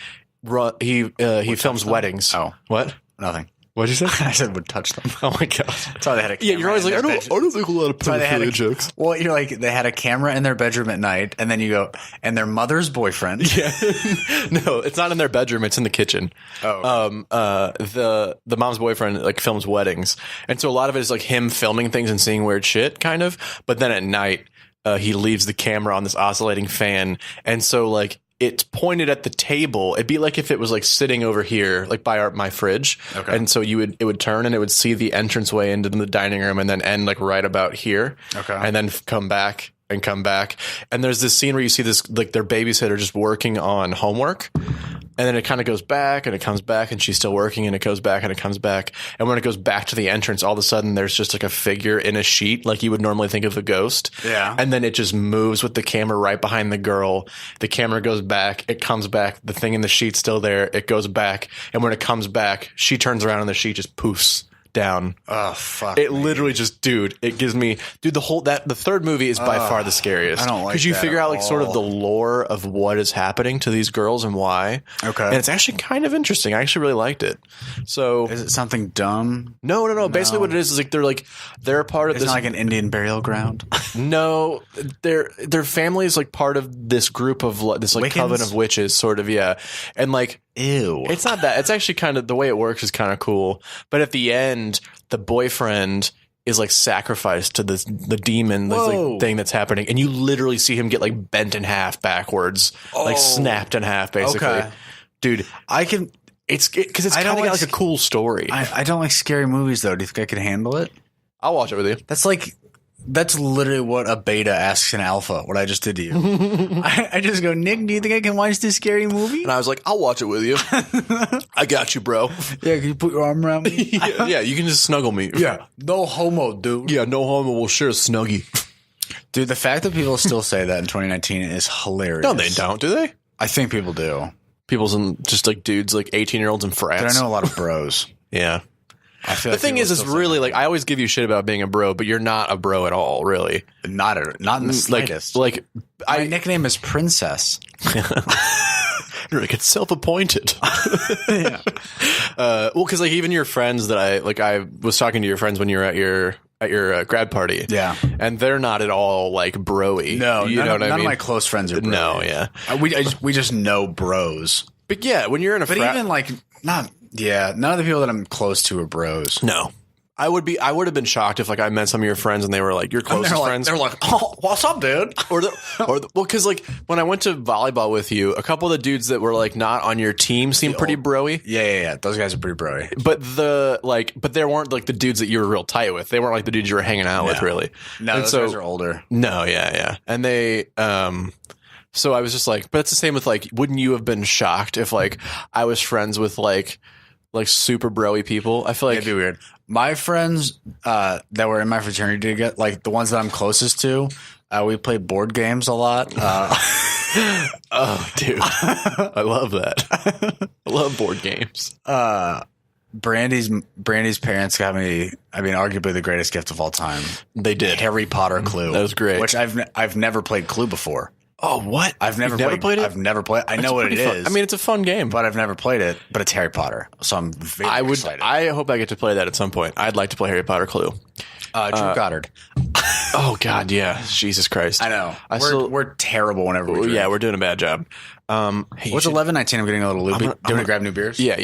He films weddings. Oh. What? Nothing. What'd you say? I said would touch them. Oh my god! That's why they had a camera. Yeah, you're always like, I don't think a lot of pedophilia jokes. jokes. Well, you're like, they had a camera in their bedroom at night, and then you go, and their mother's boyfriend. Yeah, no, it's not in their bedroom; it's in the kitchen. Oh, the mom's boyfriend like films weddings, and so a lot of it is like him filming things and seeing weird shit, kind of. But then at night, he leaves the camera on this oscillating fan, and so like it's pointed at the table. It'd be like if it was like sitting over here, like by my fridge. Okay. And so it would turn and it would see the entranceway into the dining room and then end like right about here. Okay. And then come back. And there's this scene where you see this, like their babysitter just working on homework. And then it kind of goes back and it comes back and she's still working and it goes back and it comes back. And when it goes back to the entrance, all of a sudden there's just like a figure in a sheet, like you would normally think of a ghost. Yeah. And then it just moves with the camera right behind the girl. The camera goes back. It comes back. The thing in the sheet's still there. It goes back. And when it comes back, she turns around and the sheet just poofs down. Oh, fuck. It literally just, it gives me, the third movie is by far the scariest. I don't like because you that figure at out like sort of all. the lore of what is happening to these girls and why. Okay. And it's actually kind of interesting. I actually really liked it. So Is it something dumb? no. Basically what it is they're a part of It's this. not like an Indian burial ground. No, their family is like part of this group of this like Wiccans? coven of witches, sort of, yeah. And like, Ew. it's not that. It's actually kind of the way it works is kind of cool. But at the end, the boyfriend is like sacrificed to the demon like, thing that's happening, and you literally see him get like bent in half backwards, like snapped in half, basically. Okay. Dude, it's because it's I kind don't of got like like a cool story. I don't like scary movies, though. Do you think I could handle it? I'll watch it with you. That's literally what a beta asks an alpha, what I just did to you. I just go, Nick, do you think I can watch this scary movie? And I was like, I'll watch it with you. I got you, bro. Yeah, can you put your arm around me? yeah, you can just snuggle me. Yeah, no homo, dude. Yeah, no homo. We'll share a snuggie. Dude, the fact that people still say that in 2019 is hilarious. No, they don't, do they? I think people do. People's just like dudes, like 18-year-olds and frats. But I know a lot of bros. Yeah. I feel The like thing people is still say really like I always give you shit about being a bro, but you're not a bro at all, really. that. Not in the slightest. Like My nickname is Princess. You're like, it's self-appointed. Yeah. Well, because like even your friends that I was talking to your friends when you were at your grad party. Yeah. And they're not at all like broy. No, you know what I mean? None of my close friends are bros. No, yeah. We just know bros. But yeah, when you're in a But frat, even like none of the people that I'm close to are bros. no. I would have been shocked if like I met some of your friends and they were like your closest friends. They're like, oh, what's up, dude? Well, because like when I went to volleyball with you, a couple of the dudes that were like not on your team seemed pretty broy. Yeah. Those guys are pretty broy. But they weren't like the dudes that you were real tight with. They weren't like the dudes you were hanging out with, really. No, and those guys are older. No, yeah, and they. So I was just like, but it's the same with like, wouldn't you have been shocked if like I was friends with like super broy people? I feel like it'd be weird. My friends that were in my fraternity, like the ones that I'm closest to, we play board games a lot. Oh, dude, I love that. I love board games. Brandy's parents got me, I mean, arguably the greatest gift of all time. They did. Harry Potter Clue. That was great. Which I've never played Clue before. Oh, what? I've never played it. I've never played. I know what it is. I mean, it's a fun game, but I've never played it. But it's Harry Potter, so I'm very excited. I hope I get to play that at some point. I'd like to play Harry Potter Clue. Drew Goddard. Oh God, yeah, Jesus Christ. I know. We're terrible whenever we drink. Yeah, we're doing a bad job. Hey, what's 11:19? I'm getting a little loopy. Do you want to grab new beers? Yeah.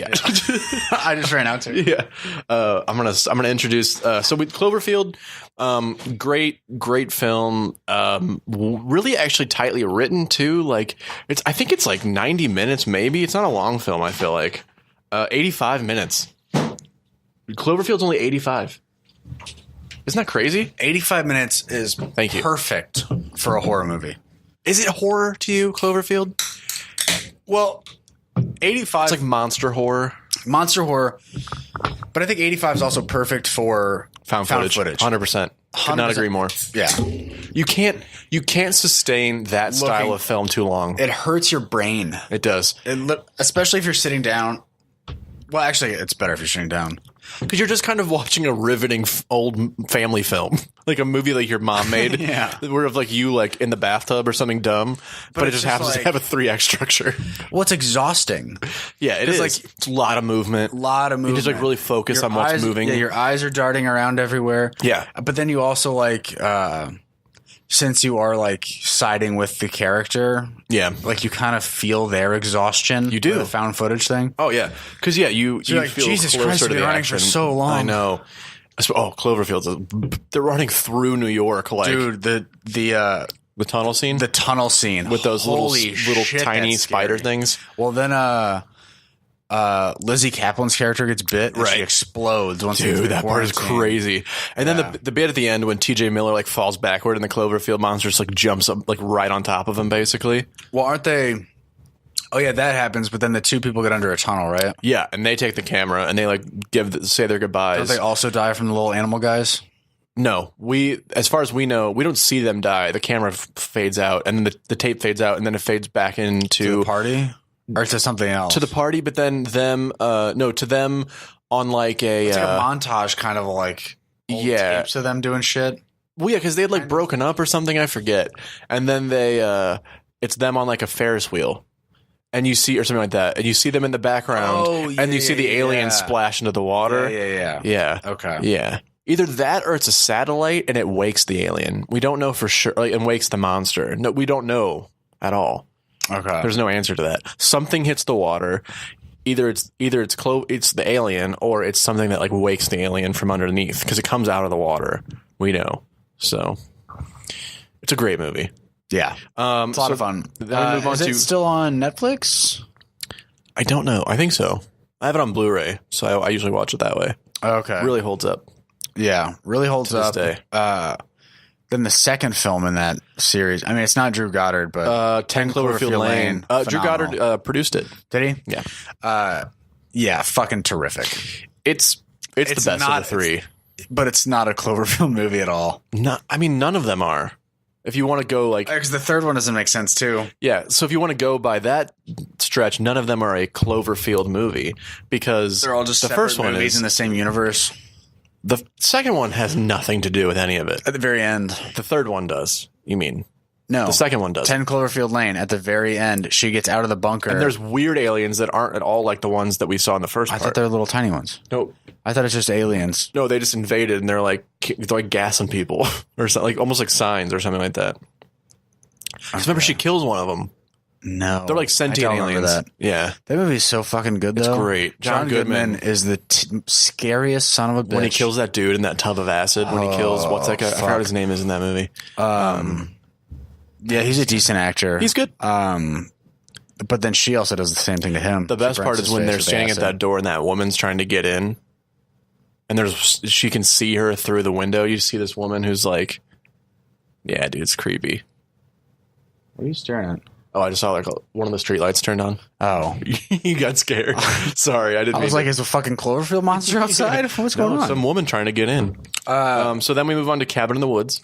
I just ran out to. Yeah. I'm gonna introduce. So with Cloverfield, great film. Really, actually, tightly written too. Like I think it's like 90 minutes. Maybe it's not a long film. I feel like 85 minutes. Cloverfield's only 85. Isn't that crazy? 85 minutes is perfect for a horror movie. Is it horror to you, Cloverfield? Well, 85. It's like monster horror. But I think 85 is also perfect for found footage. 100%. Could not agree more. Yeah. You can't sustain that style of film too long. It hurts your brain. It does. Especially if you're sitting down. Well, actually, it's better if you're sitting down. Because you're just kind of watching a riveting old family film, like a movie like your mom made, where of like you like in the bathtub or something dumb, but it just happens to have a 3-act structure. Well, it's exhausting. Yeah, it is. Like, it's a lot of movement. You just like really focus on what's moving. Yeah, your eyes are darting around everywhere. Yeah, but then you also like. Since you are like siding with the character, like you kind of feel their exhaustion. You do the found footage thing. Oh yeah, because you like, feel Jesus Christ, to they've been running for so long. I know. Oh, Cloverfield, they're running through New York, like dude. The tunnel scene, with those little tiny spider things. Well, then Lizzie Kaplan's character gets bit and she explodes once. Dude, that part is crazy. And then the bit at the end when TJ Miller like falls backward and the Cloverfield monster just like jumps up like right on top of him, basically. Well, aren't they? Oh yeah, that happens. But then the two people get under a tunnel, right? Yeah, and they take the camera and they like say their goodbyes. Don't they also die from the little animal guys? No, as far as we know, we don't see them die. The camera fades out and then the tape fades out and then it fades back into the party. Or to something else. To the party, but then to them on like it's like a montage kind of like old tapes of them doing shit. Well, yeah, because they had like broken up or something, I forget. And then it's them on like a Ferris wheel. And you see, or something like that. And you see them in the background and you see the alien splash into the water. Yeah. Okay. Yeah. Either that or it's a satellite and it wakes the alien. We don't know for sure, like, and wakes the monster. No, we don't know at all. Okay. There's no answer to that. Something hits the water. Either it's the alien or it's something that like wakes the alien from underneath because it comes out of the water. We know. So it's a great movie. Yeah. It's a lot of fun. Is it still on Netflix? I don't know. I think so. I have it on Blu-ray, so I usually watch it that way. Okay. Really holds up. Yeah, really holds up. This day. Then the second film in that series, I mean, it's not Drew Goddard, but 10 Cloverfield Lane. Drew Goddard produced it. Did he? Yeah. Yeah, fucking terrific. It's the best of the three. But it's not a Cloverfield movie at all. None of them are. If you want to go like... Because the third one doesn't make sense, too. Yeah, so if you want to go by that stretch, none of them are a Cloverfield movie because... They're all just the first one movies in the same universe. The second one has nothing to do with any of it. At the very end. The third one does, you mean? No. The second one does. 10 Cloverfield Lane. At the very end, she gets out of the bunker. And there's weird aliens that aren't at all like the ones that we saw in the first part. I thought they were little tiny ones. No. I thought it's just aliens. No, they just invaded and they're like gassing people or something, like almost like signs or something like that. Remember, she kills one of them. No. They're like sentient I don't remember aliens. that. Yeah. That movie is so fucking good, though. It's great. John Goodman is the scariest son of a bitch. When he kills that dude in that tub of acid, when he kills, what's that guy? I forgot what his name is in that movie. Yeah, he's a decent actor. He's good. But then she also does the same thing to him. The best part is when they're standing at that door and that woman's trying to get in, and she can see her through the window. You see this woman who's like, yeah, dude, it's creepy. What are you staring at? Oh, I just saw like one of the street lights turned on. Oh. You got scared. Sorry, I didn't. I was like, is a fucking Cloverfield monster outside? What's going on? Some woman trying to get in. So then we move on to Cabin in the Woods.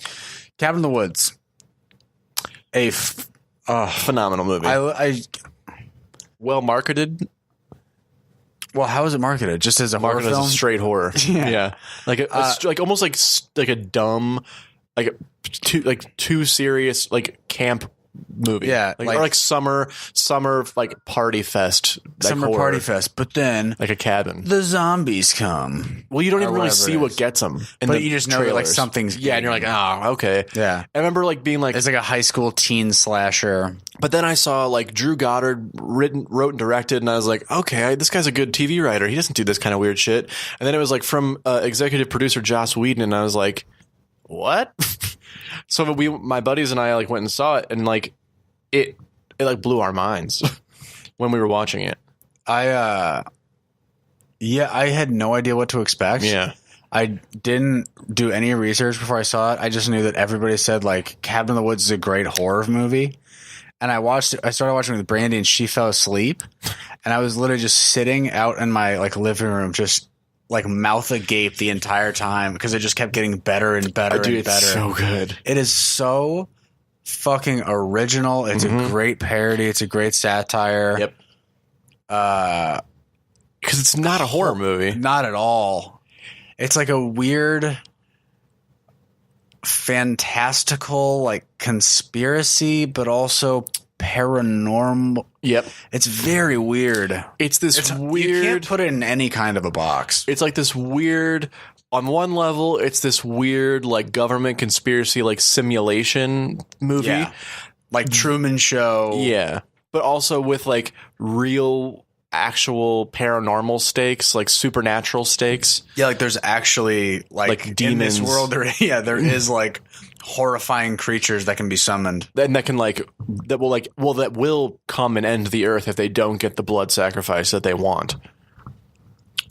Cabin in the Woods. Phenomenal movie. Well marketed. Well, how is it marketed? Just as a horror Marketed film? as a straight horror. Yeah. Like like almost like a dumb, like too serious, like camp movie. Yeah, or like summer like party fest. Like Summer horror. party fest. But then Like a cabin. the zombies come. Well, you don't even really whatever see it what is. gets them. But you just know that, like, something's Yeah, and you're like, oh, okay. Yeah. I remember like being like, It's like a high school teen slasher. but then I saw like Drew Goddard wrote and directed, and I was like, okay, this guy's a good TV writer. He doesn't do this kind of weird shit. And then it was like from executive producer Joss Whedon, and I was like, what? So my buddies and I like went and saw it, and like it like blew our minds when we were watching it. I had no idea what to expect. Yeah. I didn't do any research before I saw it. I just knew that everybody said like Cabin in the Woods is a great horror movie. And I started watching with Brandy, and she fell asleep. And I was literally just sitting out in my like living room, just like mouth agape the entire time, because it just kept getting better and better and better. It's so good. It is so fucking original. It's a great parody. It's a great satire. Yep. Because it's not a horror movie. Not at all. It's like a weird, fantastical, like conspiracy, but also paranormal. Yep. It's very weird. It's this weird. You can't put it in any kind of a box. It's like this weird. On one level, it's this weird like government conspiracy like simulation movie. Yeah. Like Truman Show. Yeah. But also with like real actual paranormal stakes, like supernatural stakes. Yeah, like there's actually like demons. in this world there is like horrifying creatures that can be summoned. And that can that will come and end the earth if they don't get the blood sacrifice that they want.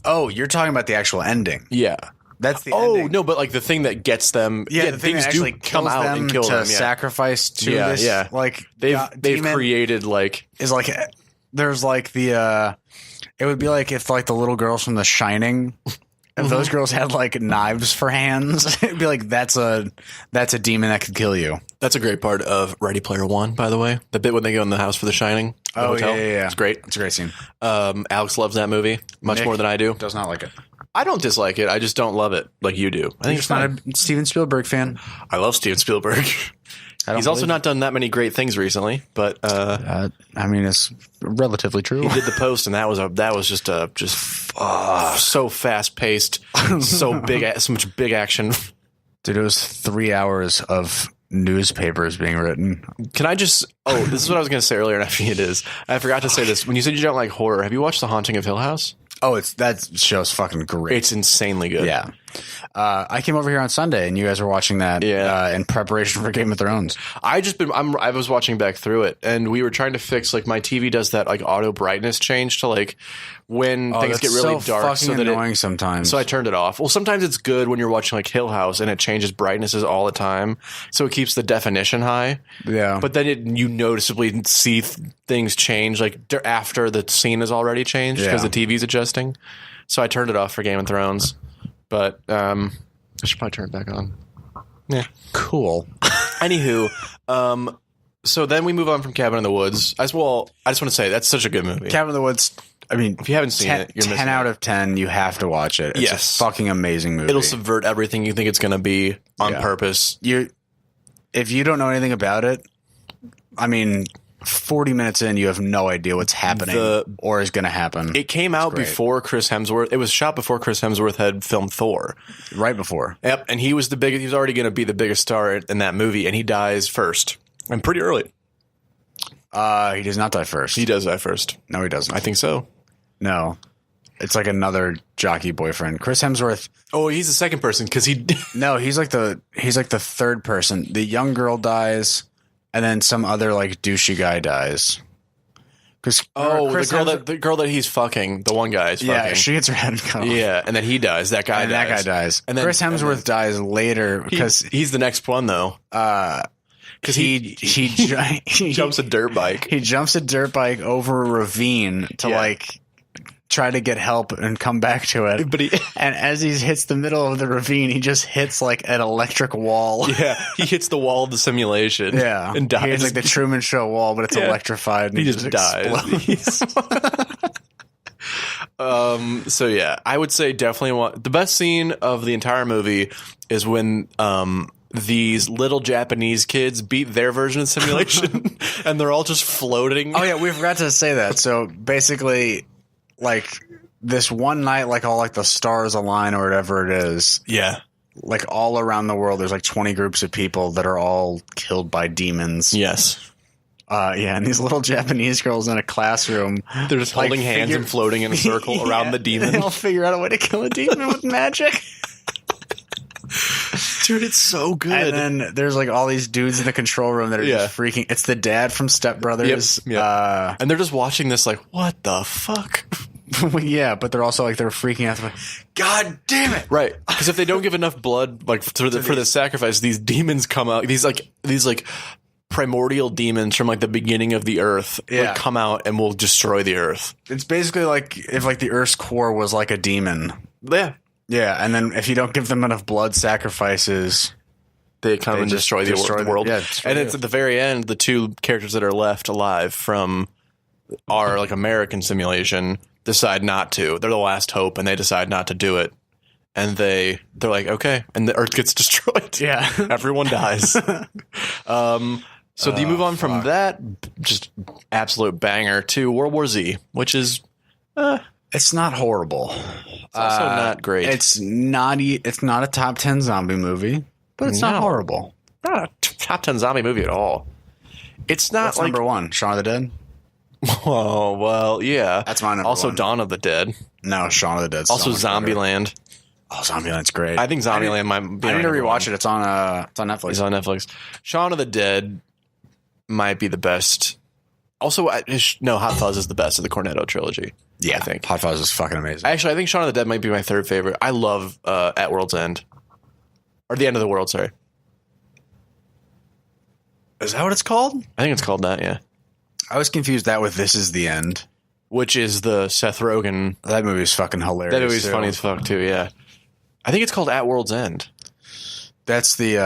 Oh, you're talking about the actual ending. Yeah. That's the ending. No, but like the thing that gets them, the thing things that actually do come kills out them and kill to them. Yeah. sacrifice to this. Like they've demon created like is like there's like the it would be like if like the little girls from The Shining, if those girls had like knives for hands, it'd be like that's a demon that could kill you. That's a great part of Ready Player One, by the way. The bit when they go in the house for The Shining. The hotel. Yeah. It's great. It's a great scene. Alex loves that movie much Nick more than I do. Does not like it. I don't dislike it. I just don't love it like you do. I think it's Not fine. a Steven Spielberg fan. I love Steven Spielberg. He's also not done that many great things recently, but I mean, it's relatively true. he did The Post, and that was just so fast paced, so much big action. Dude, it was 3 hours of newspapers being written. Can I just? Oh, this is what I was going to say earlier, and actually it is. I forgot to say this. When you said you don't like horror, have you watched The Haunting of Hill House? Oh, that show's fucking great. It's insanely good. Yeah. I came over here on Sunday, and you guys were watching that in preparation for Game of Thrones. I was watching back through it, and we were trying to fix like my TV does that like auto brightness change to like when things get really dark, so that annoying sometimes. So I turned it off. Well, sometimes it's good when you're watching like Hill House and it changes brightnesses all the time, so it keeps the definition high. Yeah, but then you noticeably see things change like after the scene is already changed because the TV's adjusting. So I turned it off for Game of Thrones. But I should probably turn it back on. Yeah. Cool. Anywho, so then we move on from Cabin in the Woods. I just want to say that's such a good movie. Cabin in the Woods. I mean, if you haven't seen it, you're missing 10 out of 10. You have to watch it. It's a fucking amazing movie. It'll subvert everything you think it's going to be on purpose. If you don't know anything about it, I mean, 40 minutes in, you have no idea what's happening or is going to happen. It came out before Chris Hemsworth. It was shot before Chris Hemsworth had filmed Thor. Right before. Yep. And he was he was already going to be the biggest star in that movie, and he dies first and pretty early. He does not die first. He does die first. No, he doesn't. I think so. No. It's like another jockey boyfriend. Chris Hemsworth. Oh, he's the second person because he. No, he's like the third person. The young girl dies, and then some other like douchey guy dies. Because the girl that he's fucking, the one guy is fucking. Yeah, she gets her head cut off. Yeah, and then he dies. That guy dies. And then Chris Hemsworth dies later because he's the next one though. Because he jumps a dirt bike. He jumps a dirt bike over a ravine to like try to get help and come back to it. And as he hits the middle of the ravine, he just hits like an electric wall. Yeah, he hits the wall of the simulation. Yeah, and dies. He hits like the Truman Show wall, but it's electrified. And he just dies. So yeah, I would say definitely the best scene of the entire movie is when these little Japanese kids beat their version of simulation and they're all just floating. Oh yeah, we forgot to say that. So basically, like this one night, like all like the stars align or whatever it is. Yeah. Like all around the world, there's like 20 groups of people that are all killed by demons. Yes. Yeah, and these little Japanese girls in a classroom. They're just holding hands and floating in a circle around the demon. They'll figure out a way to kill a demon with magic. Dude, it's so good. And then there's like all these dudes in the control room that are just freaking. It's the dad from Step Brothers. Yep. And they're just watching this like, what the fuck? Yeah, but they're also like, they're freaking out. Like, God damn it. Right. Because if they don't give enough blood like for the sacrifice, these demons come out. These primordial demons from like the beginning of the earth would come out and will destroy the earth. It's basically like if like the earth's core was like a demon. Yeah. Yeah, and then if you don't give them enough blood sacrifices, they come and destroy the world. Yeah, and it's at the very end, the two characters that are left alive from our like American simulation decide not to. They're the last hope, and they decide not to do it. And they're like, okay, and the earth gets destroyed. Yeah, everyone dies. So you move on from that just absolute banger to World War Z, which is it's not horrible. It's also not great. It's not a top 10 zombie movie, but it's not horrible. Not a top 10 zombie movie at all. It's not. What's like number one? Shaun of the Dead. Oh well, yeah. That's my number also, one. Dawn of the Dead. No, Shaun of the Dead. Also, Zombieland. Oh, Zombieland's great. I think Zombieland might be. I need to rewatch it. It's on Netflix. It's on Netflix. Shaun of the Dead might be the best. Also, Hot Fuzz is the best of the Cornetto trilogy. Yeah, I think Hot Fuzz is fucking amazing. Actually, I think Shaun of the Dead might be my third favorite. I love At World's End. Or The End of the World, sorry. Is that what it's called? I think it's called that, yeah. I was confused that with This Is the End. Which is the Seth Rogen. That movie's fucking hilarious. That movie's funny as fuck, too, yeah. I think it's called At World's End. That's the...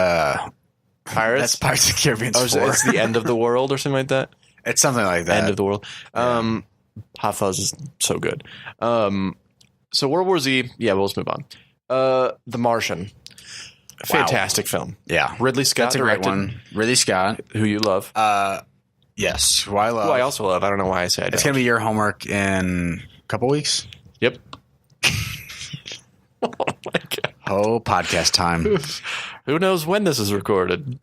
Pirates? That's Pirates of the Caribbean 4. It's the end of the world or something like that? It's something like that. End of the world. Yeah. Hot Fuzz is so good. So World War Z, yeah, we'll just move on. The Martian. Fantastic film. Yeah. Ridley Scott That's a directed. great one. Ridley Scott. Who you love. Yes. Who I love. Who I also love. I don't know why I say I don't. It's going to be your homework in a couple weeks. Yep. Oh my God. Oh, podcast time. Who knows when this is recorded?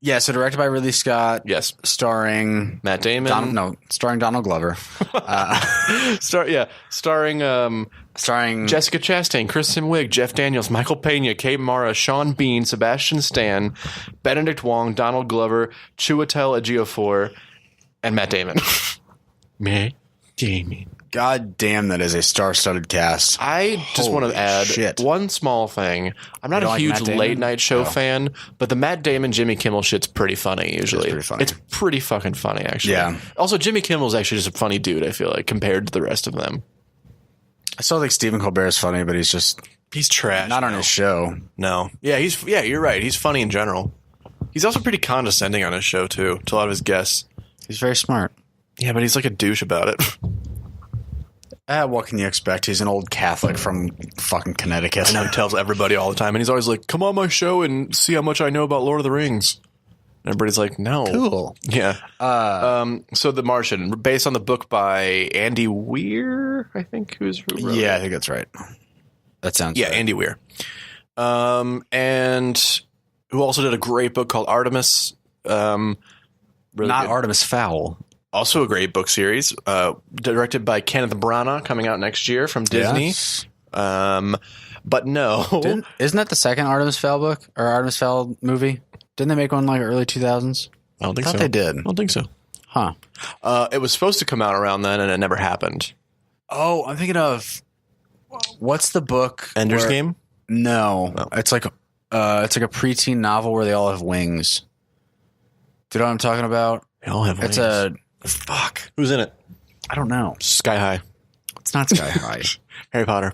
Yeah, so directed by Ridley Scott. Yes. Starring Matt Damon. starring Donald Glover. Starring Jessica Chastain, Kristen Wiig, Jeff Daniels, Michael Pena, Kate Mara, Sean Bean, Sebastian Stan, Benedict Wong, Donald Glover, Chiwetel Ejiofor, and Matt Damon. Matt Damon. God damn, that is a star-studded cast. I just want to add one small thing. I'm not a huge late-night show fan, but the Matt Damon, Jimmy Kimmel shit's pretty funny usually. It's pretty fucking funny, actually. Yeah. Also, Jimmy Kimmel's actually just a funny dude, I feel like, compared to the rest of them. I still think Stephen Colbert is funny, but he's trash. Not on his show. No. Yeah, you're right. He's funny in general. He's also pretty condescending on his show, too, to a lot of his guests. He's very smart. Yeah, but he's like a douche about it. What can you expect? He's an old Catholic from fucking Connecticut. I know, he tells everybody all the time, and he's always like, come on my show and see how much I know about Lord of the Rings. And everybody's like, no. Cool. Yeah. So The Martian, based on the book by Andy Weir, I think, who wrote it. Yeah, I think that's right. That sounds right. Andy Weir. And who also did a great book called Artemis, Really Not good. Artemis Fowl. Also a great book series, directed by Kenneth Branagh, coming out next year from Disney. Yes. But no. Isn't that the second Artemis Fowl book or Artemis Fowl movie? Didn't they make one like early 2000s? I don't think I thought so. they did. I don't think so. Huh. It was supposed to come out around then, and it never happened. Oh, I'm thinking of what's the book? Ender's Game? No, Oh. it's like a preteen novel where they all have wings. Do you know what I'm talking about? They all have It's wings. fuck. Who's in it? I don't know. Sky High. It's not Sky High. Harry Potter.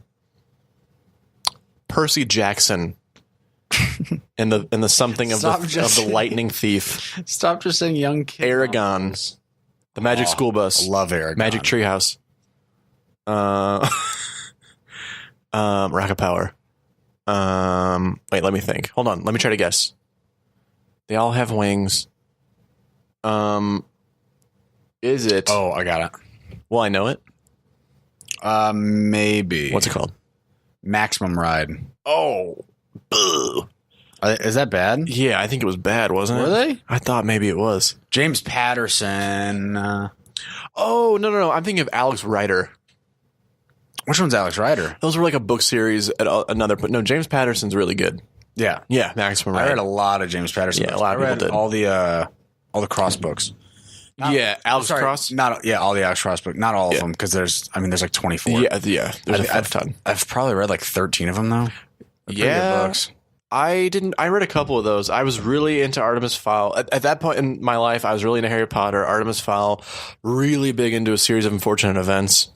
Percy Jackson. in the something of Stop the just- lightning thief. Stop just saying young kid. Aragon. The Magic School Bus. I love Aragon. Magic Treehouse. Rock of Power. Wait, let me think. Hold on. Let me try to guess. They all have wings. Is it? Oh, I got it. Well, I know it. Maybe. What's it called? Maximum Ride. Oh, boo. Is that bad? Yeah, I think it was bad, wasn't it? Were they? I thought maybe it was. James Patterson. Oh, no. I'm thinking of Alex Rider. Which one's Alex Rider? Those were like a book series at another. But no, James Patterson's really good. Yeah. Yeah, Maximum I Ride. read a lot of James Patterson. Yeah, a books. lot of I people read did. all the Cross books. Yeah, Alex Cross. All the Alex Cross books. Not all of them, because there's like 24. Yeah. There's a fuck ton. I've probably read like 13 of them though. They're pretty Yeah. good books. I read a couple of those. I was really into Artemis Fowl. At that point in my life, I was really into Harry Potter, Artemis Fowl, really big into A Series of Unfortunate Events.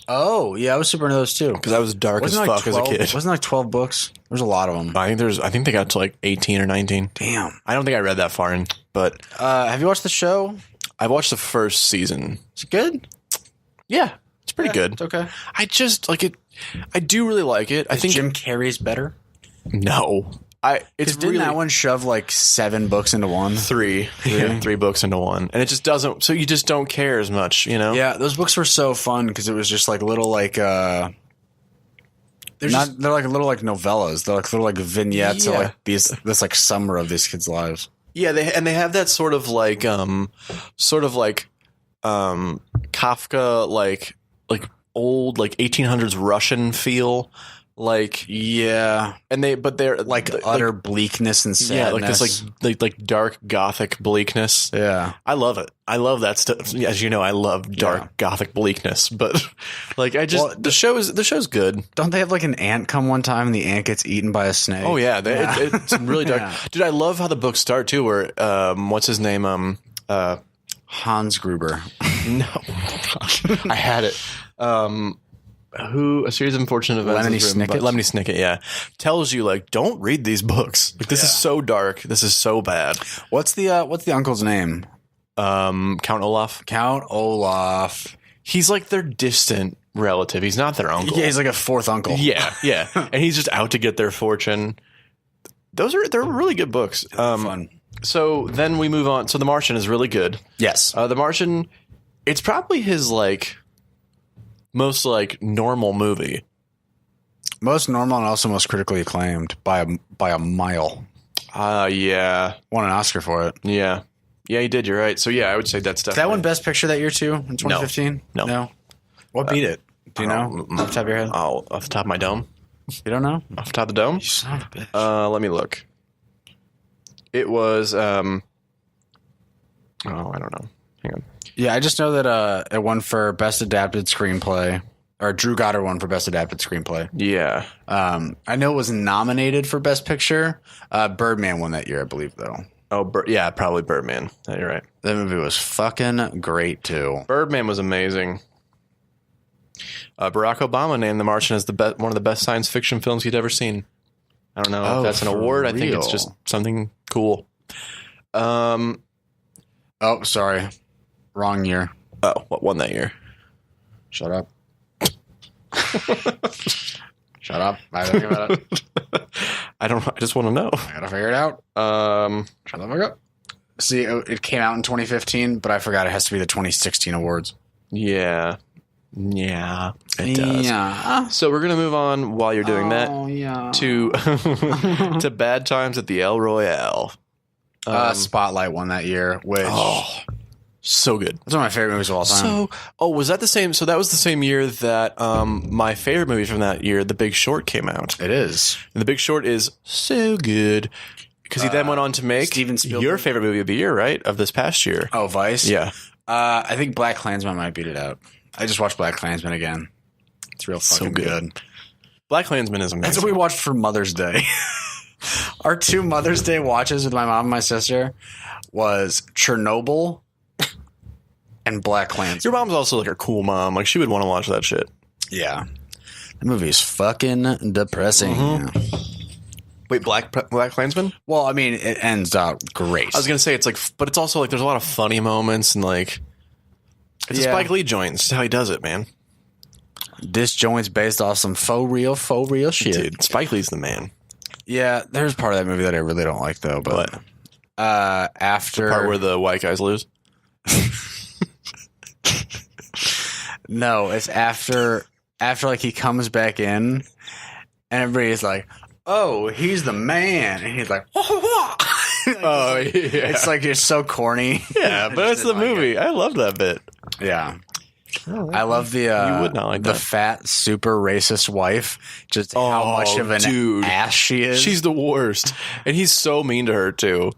Oh yeah, I was super into those too. Because I was dark as Wasn't it like fuck as a 12 kid. Wasn't it like 12 books? There's a lot of them. I think they got to like 18 or 19. Damn. I don't think I read that far in, but Have you watched the show? I watched the first season. Is it good? Yeah, it's pretty good. It's okay. I just like it. I do really like it. I think Jim Carrey's better. no. It's Didn't really that one shove like 7 books into one? three books into one, and it just doesn't. So you just don't care as much, you know? Yeah, those books were so fun because it was just like little like they're like little like novellas. They're like little like vignettes of Yeah. like this like summer of these kids' lives. Yeah, they have that sort of like Kafka like old like 1800s Russian feel, like Yeah, and they're like utter bleakness and yeah, sadness. like this like dark gothic bleakness. yeah. I love it. I love that stuff. As you know, I love dark Yeah. gothic bleakness. But like, Well, the show's good. Don't they have like an ant come one time and the ant gets eaten by a snake? Oh yeah, it's really dark. Yeah. Dude, I love how the books start too. Where what's his name? Hans Gruber. No, I had it. A Series of Unfortunate Events. Lemony is written by- Snicket? Lemony Snicket, yeah. Tells you like, don't read these books. Like this is so dark. This is so bad. What's the uncle's name? Count Olaf. Count Olaf. He's like their distant relative. He's not their uncle. Yeah, he's like a fourth uncle. Yeah, and he's just out to get their fortune. They're really good books. Fun. So then we move on. So The Martian is really good. Yes. The Martian, it's probably his like most like normal movie. Most normal and also most critically acclaimed by a mile. Yeah, Won an Oscar for it. yeah, he did. You're right. So yeah, I would say that's definitely That won Best Picture that year too in 2015. No. What beat it? Do you know off the top of your head? Oh, off the top of my dome. You don't know? Off the top of the dome. Son of a bitch. Let me look. It was. Oh, I don't know. Hang on. Yeah, I just know that it won for Best Adapted Screenplay, or Drew Goddard won for Best Adapted Screenplay. Yeah. I know it was nominated for Best Picture. Birdman won that year, I believe, though. Oh, yeah, probably Birdman. Yeah, you're right. That movie was fucking great too. Birdman was amazing. Barack Obama named The Martian as one of the best science fiction films he'd ever seen. I don't know if that's an for award. I think it's real? just something cool. Oh, sorry, wrong year. Oh, what won that year? Shut up. Shut up. I gotta think about it. I don't know. I just want to know. I gotta figure it out. Shut the fuck up. See, it came out in 2015, but I forgot it has to be the 2016 awards. Yeah. Yeah, it does. Yeah. So we're going to move on while you're doing that yeah. to to Bad Times at the El Royale. Spotlight won that year, which So good. it's one of my favorite movies of all time. Was that the same? So that was the same year that my favorite movie from that year, The Big Short, came out. It is. And The Big Short is so good because he then went on to make Steven Spielberg. your favorite movie of the year, right? Of this past year. Oh, Vice? Yeah. I think Black Klansman might beat it out. I just watched Black Klansman again. It's real fucking good. Black Klansman is amazing. That's what we watched for Mother's Day. Our 2 Mother's Day watches with my mom and my sister was Chernobyl and Black Klansman. Your mom's also like a cool mom. Like she would want to watch that shit. Yeah. The movie is fucking depressing. Mm-hmm. Wait, Black Klansman? Well, I mean, it ends out great. I was gonna say it's like, but it's also like there's a lot of funny moments and like it's a Spike Lee joint. It's how he does it, man. This joint's based off some faux real shit. Dude, Spike Lee's the man. Yeah, there's part of that movie that I really don't like though. But after the part where the white guys lose. No, it's after like he comes back in and everybody's like, "Oh, he's the man," and he's like, Oh yeah, it's like it's so corny. Yeah, but it's the movie. I love that bit. Yeah. I love the You would not like the that. fat, super racist wife. Just how much of an ass she is. She's the worst, and he's so mean to her too.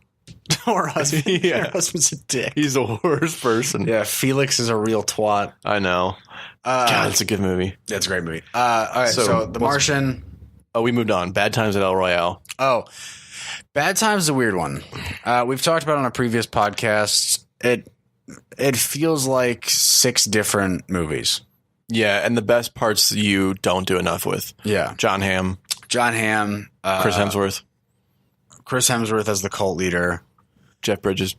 her husband. Yeah. Her husband's a dick. He's the worst person. Yeah, Felix is a real twat. I know. God, it's a good movie. That's a great movie. All right, so The Martian. Oh, we moved on. Bad Times at El Royale. Oh, Bad Times is a weird one. We've talked about it on a previous podcast. It feels like 6 different movies. Yeah, and the best parts you don't do enough with. Yeah. John Hamm, John Hamm. Chris Hemsworth, Chris Hemsworth as the cult leader. Jeff Bridges.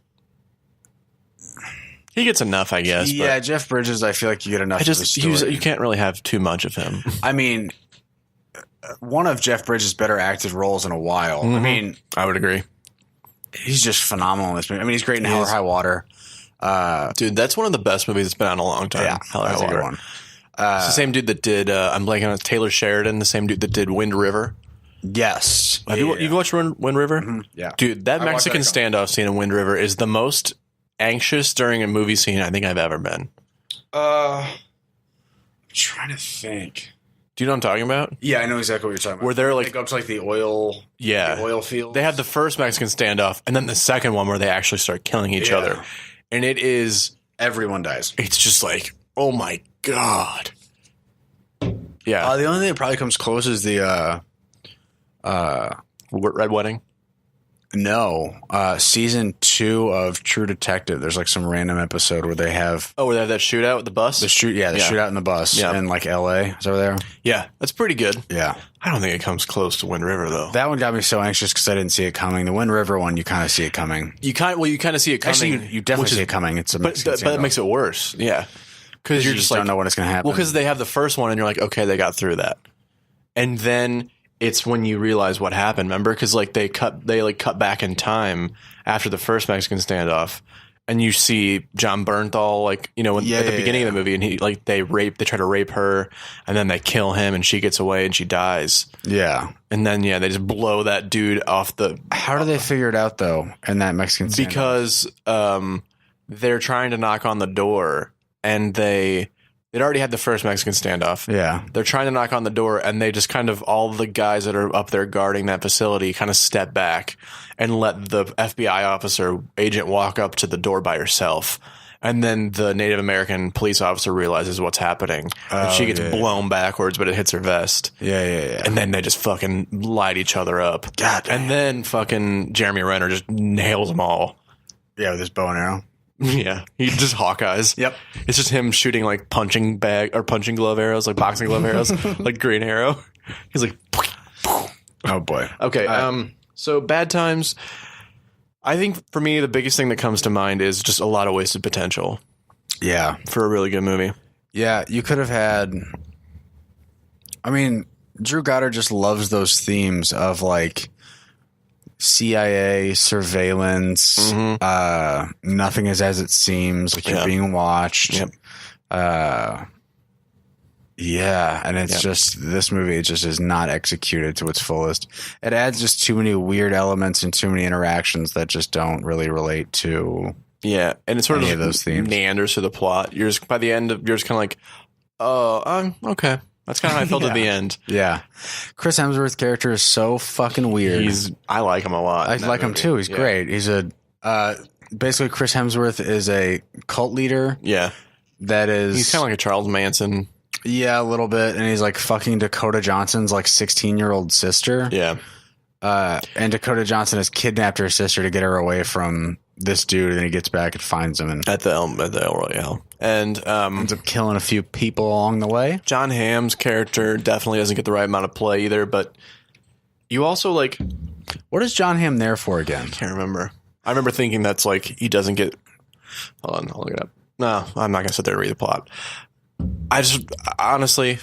He gets enough, I guess. Yeah, but Jeff Bridges, I feel like you get enough of the story. you can't really have too much of him. I mean, one of Jeff Bridges' better acted roles in a while. I mean, I would agree. he's just phenomenal in this movie. I mean, he's great in Hell or High Water. Dude, that's one of the best movies that's been out in a long time. Yeah, Hell or High that's a good Water. one. It's the same dude that did, I'm blanking on Taylor Sheridan, the same dude that did Wind River. Yes. Have you watched Wind River? Mm-hmm. Yeah. Dude, that I watched Mexican that standoff scene in Wind River is the most anxious during a movie scene I think I've ever been. I'm trying to think. Do you know what I'm talking about? Yeah, I know exactly what you're talking about. Where they're like, They go up to like the oil field. They had the first Mexican standoff and then the second one where they actually start killing each other. And it is, everyone dies. it's just like, oh my God. Yeah. The only thing that probably comes close is the Red Wedding. season 2 of True Detective. There's like some random episode where they have Oh, where they have that shootout with the bus? shootout in the bus in like LA. Is over there? Yeah, that's pretty good. Yeah. I don't think it comes close to Wind River, though. That one got me so anxious because I didn't see it coming. The Wind River one, you kind of see it coming. You kind of see it coming. Actually, you definitely see it coming. It's a but it makes it worse. Yeah. Because you just don't know when it's going to happen. Well, because they have the first one and you're like, okay, they got through that. And then it's when you realize what happened, remember? Because like they cut back in time after the first Mexican standoff, and you see John Bernthal, like, you know, at the beginning of the movie, and he like they try to rape her, and then they kill him, and she gets away and she dies. Yeah. And then they just blow that dude off the. How do they figure it out though in that Mexican standoff? Because they're trying to knock on the door, and they'd already had the first Mexican standoff. Yeah. They're trying to knock on the door, and they just kind of, all the guys that are up there guarding that facility kind of step back and let the FBI officer agent walk up to the door by herself. And then the Native American police officer realizes what's happening. And she gets blown backwards, but it hits her vest. Yeah. And then they just fucking light each other up. God damn. And then fucking Jeremy Renner just nails them all. Yeah, with his bow and arrow. Yeah, he just Hawkeyes. Yep. It's just him shooting like punching glove arrows, like boxing glove arrows, like Green Arrow. He's like, oh boy. Okay. So Bad Times. I think for me, the biggest thing that comes to mind is just a lot of wasted potential. Yeah. For a really good movie. Yeah, you could have had. I mean, Drew Goddard just loves those themes of like CIA surveillance. Nothing is as it seems. Like you're being watched. Yep. Yeah, and it's just this movie. It just is not executed to its fullest. It adds just too many weird elements and too many interactions that just don't really relate to. Yeah, and it's sort of those themes meanders through the plot. You're just, by the end of, you're just kind of like, oh, okay. That's kind of how I felt at the end. Yeah, Chris Hemsworth's character is so fucking weird. I like him a lot. I like him too. He's great. He's basically Chris Hemsworth is a cult leader. Yeah, he's kind of like a Charles Manson. Yeah, a little bit, and he's like fucking Dakota Johnson's like 16-year-old sister. Yeah, and Dakota Johnson has kidnapped her sister to get her away from this dude, and then he gets back and finds him at the El Royale, and ends up killing a few people along the way. John Hamm's character definitely doesn't get the right amount of play either, but you also like, what is John Hamm there for again? I can't remember. I remember thinking that's like he doesn't get. Hold on, I'll look it up. No, I'm not gonna sit there and read the plot. I just honestly.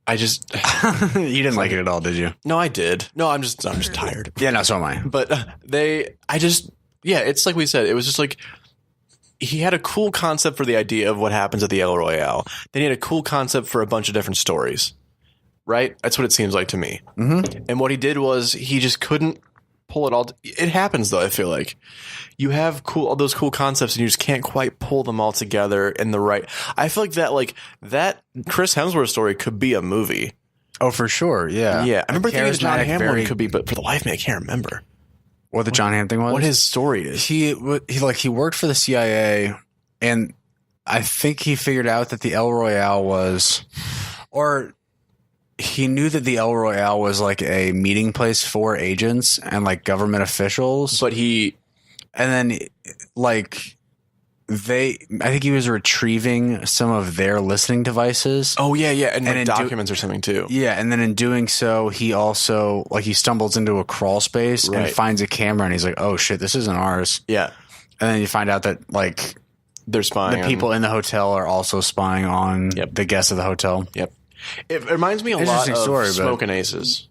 You didn't like it at all, did you? No, I did. No, I'm just tired. Yeah, no, so am I. But it's like we said, it was just like he had a cool concept for the idea of what happens at the El Royale. Then he had a cool concept for a bunch of different stories, right? That's what it seems like to me. Mm-hmm. And what he did was he just couldn't pull it all. It happens though. I feel like you have all those cool concepts and you just can't quite pull them all together in the right. I feel like that Chris Hemsworth story could be a movie. Oh, for sure. Yeah. Yeah. I remember thinking the John Hamm one could be, but for the life of me, I can't remember what the John Hamm thing was. What his story is. He worked for the CIA, and I think he figured out that the El Royale was, or he knew that the El Royale was like a meeting place for agents and like government officials. But I think he was retrieving some of their listening devices. Oh yeah, yeah, and like documents or something too. Yeah, and then in doing so, he also he stumbles into a crawl space and finds a camera, and he's like, "Oh shit, this isn't ours." Yeah, and then you find out that like they're spying. The people in the hotel are also spying on the guests of the hotel. Yep. It reminds me a lot of Smoking Aces,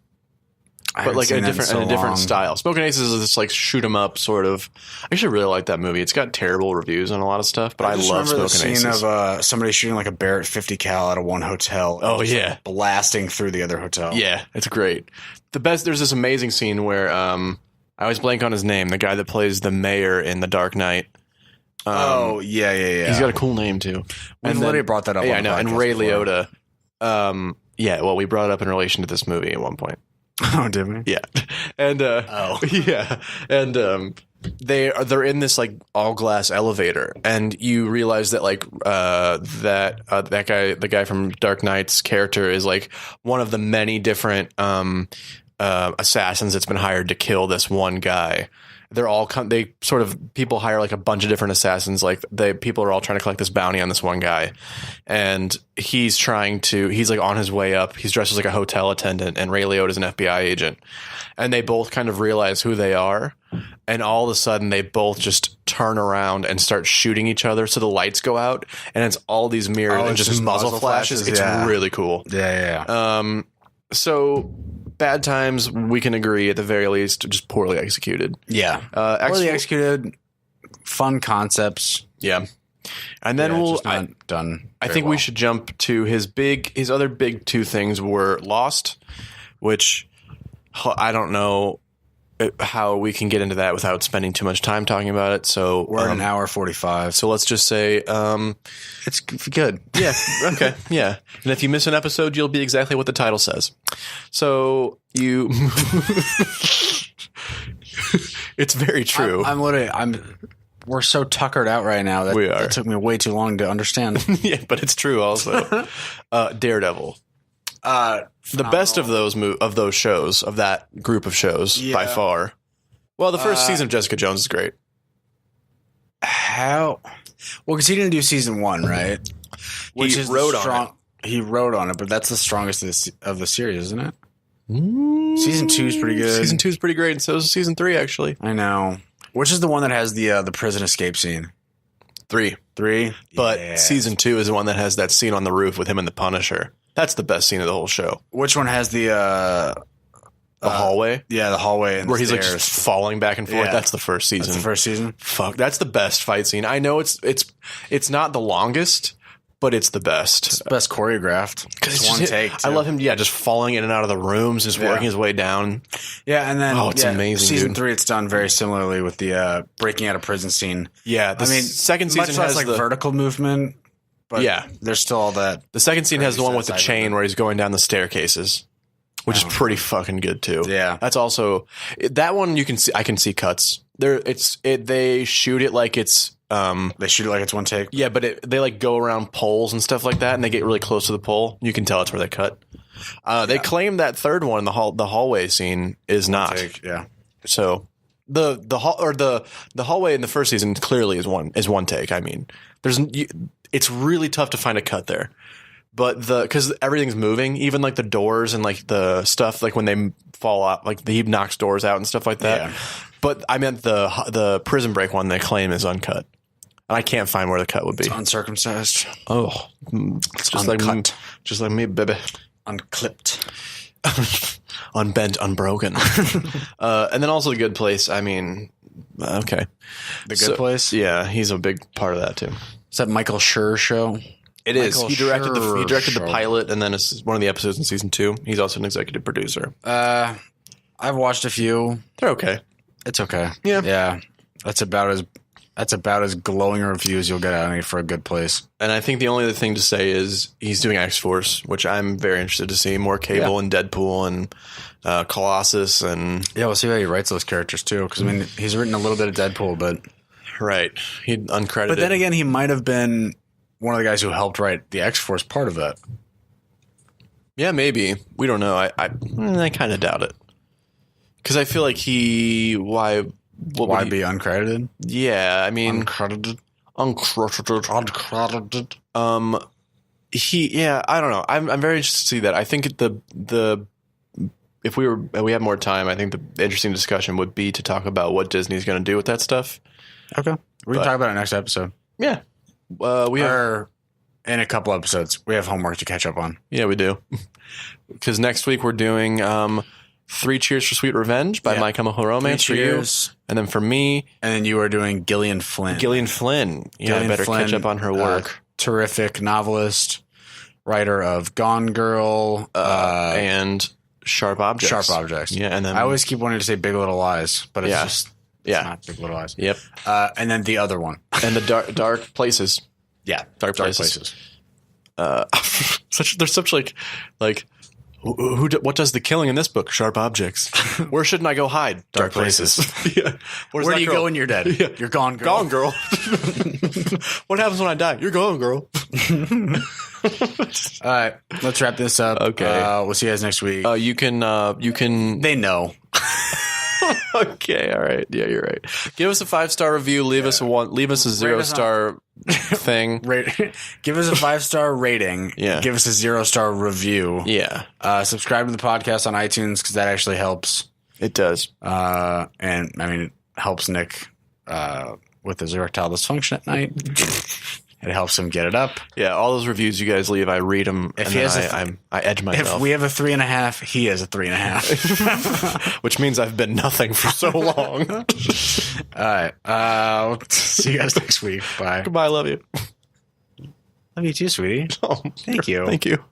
but like in a different style. Smoking Aces is this like shoot 'em up sort of. I actually really like that movie. It's got terrible reviews on a lot of stuff, but I love Smoking Aces. The scene of somebody shooting like a Barrett 50 cal out of one hotel. Oh yeah, like blasting through the other hotel. Yeah, it's great. There's this amazing scene where I always blank on his name. The guy that plays the mayor in The Dark Knight. Yeah. He's got a cool name too. We've already brought that up. Yeah, I know. And Ray Liotta. We brought it up in relation to this movie at one point. Oh, did we? Yeah. And yeah. And they're in this like all glass elevator, and you realize that like that guy, the guy from Dark Knight's character, is like one of the many different assassins that's been hired to kill this one guy. They're all people hire like a bunch of different assassins. Like people are all trying to collect this bounty on this one guy, and he's like on his way up. He's dressed as like a hotel attendant, and Ray Liotta is an FBI agent, and they both kind of realize who they are, and all of a sudden they both just turn around and start shooting each other. So the lights go out, and it's all these mirrors and just muzzle flashes. It's really cool. Yeah. So. Bad Times, we can agree at the very least, just poorly executed. Yeah. Poorly executed, fun concepts. Yeah. And then done. I think we should jump to his other big two things were Lost, which I don't know how we can get into that without spending too much time talking about it. So we're at an hour 45. So let's just say it's good. Yeah. Okay. Yeah. And if you miss an episode, you'll be exactly what the title says. So it's very true. We're so tuckered out right now that it took me way too long to understand. Yeah, but it's true also. Daredevil. The best of those shows, of that group of shows, by far. Well, the first season of Jessica Jones is great. How? Well, because he didn't do season 1, right? He wrote on it. He wrote on it, but that's the strongest of the series, isn't it? Season 2 is pretty good. Season 2 is pretty great, and so is season 3, actually. I know. Which is the one that has the prison escape scene? 3. But season 2 is the one that has that scene on the roof with him and the Punisher. That's the best scene of the whole show. Which one has the hallway? Yeah, the hallway. And where he's like just falling back and forth. Yeah. That's the first season. That's the first season? Fuck, that's the best fight scene. I know it's not the longest, but it's the best. It's the best choreographed. Because It's one take. I too. love him. Yeah, just falling in and out of the rooms, just working his way down. Yeah, and then it's amazing. Season dude. 3, it's done very similarly with the breaking out of prison scene. Yeah, second season much less has like the vertical movement. But there's still all that. The second scene has the one with the chain where he's going down the staircases, which is pretty fucking good too. Yeah, that's also that one. You can see. I can see cuts. They shoot it like it's. They shoot it like it's one take. Yeah, but they like go around poles and stuff like that, and they get really close to the pole. You can tell it's where they cut. They claim that third one, the hallway scene, is not. Take, yeah. So the hallway in the first season clearly is one take. I mean, it's really tough to find a cut there, but because everything's moving, even like the doors and like the stuff, like when they fall out, like he knocks doors out and stuff like that. Yeah. But I meant the prison break one they claim is uncut. And I can't find where the cut would be. It's uncircumcised. Oh, it's just uncut. Just like me, baby. Unclipped. Unbent, unbroken. And then also The Good Place. I mean, okay. The Good Place? Yeah, he's a big part of that too. Is that Michael Schur show? It is. He directed the pilot, and then it's one of the episodes in season 2. He's also an executive producer. I've watched a few. They're okay. It's okay. Yeah. Yeah. That's about as glowing reviews you'll get out of me for A Good Place. And I think the only other thing to say is he's doing X-Force, which I'm very interested to see. More Cable and Deadpool and Colossus. And yeah, we'll see how he writes those characters too. Because, I mean, he's written a little bit of Deadpool, but... Right. He uncredited. But then again, he might have been one of the guys who helped write the X-Force part of that. Yeah, maybe. We don't know. I kind of doubt it. Because I feel like why be uncredited? Yeah, I mean... Uncredited. Yeah, I don't know. I'm very interested to see that. I think if we had more time, I think the interesting discussion would be to talk about what Disney's going to do with that stuff. Okay. We can talk about it next episode. Yeah. We have in a couple episodes. We have homework to catch up on. Yeah, we do. Because next week we're doing 3 Cheers for Sweet Revenge by My Chemical Romance for you. And then for me. And then you are doing Gillian Flynn. Gillian Flynn. Yeah, I better catch up on her work. Terrific novelist, writer of Gone Girl. And Sharp Objects. Sharp Objects. Yeah, and then I always keep wanting to say Big Little Lies, but it's just... It's not Big Little Lies. Yep. And then the other one. And the Dark Places. Yeah. Dark Places. There's such like what does the killing in this book? Sharp Objects. Where shouldn't I go hide? Dark Places. Yeah. Where do you go when you're dead? Yeah. You're gone, girl. Gone, girl. What happens when I die? You're gone, girl. All right. Let's wrap this up. Okay. We'll see you guys next week. You can. They know. Okay, all right. Yeah, you're right. Give us a 5-star review. Leave us a 0-star thing. Give us a 5-star rating. Yeah. Give us a 0-star review. Yeah. Subscribe to the podcast on iTunes because that actually helps. It does. And I mean, it helps Nick with his erectile dysfunction at night. It helps him get it up. Yeah, all those reviews you guys leave, I read them, and then I edge myself. If we have a 3.5, he has a 3.5. Which means I've been nothing for so long. All right. We'll see you guys next week. Bye. Goodbye, love you. Love you too, sweetie. Oh, thank you. Thank you.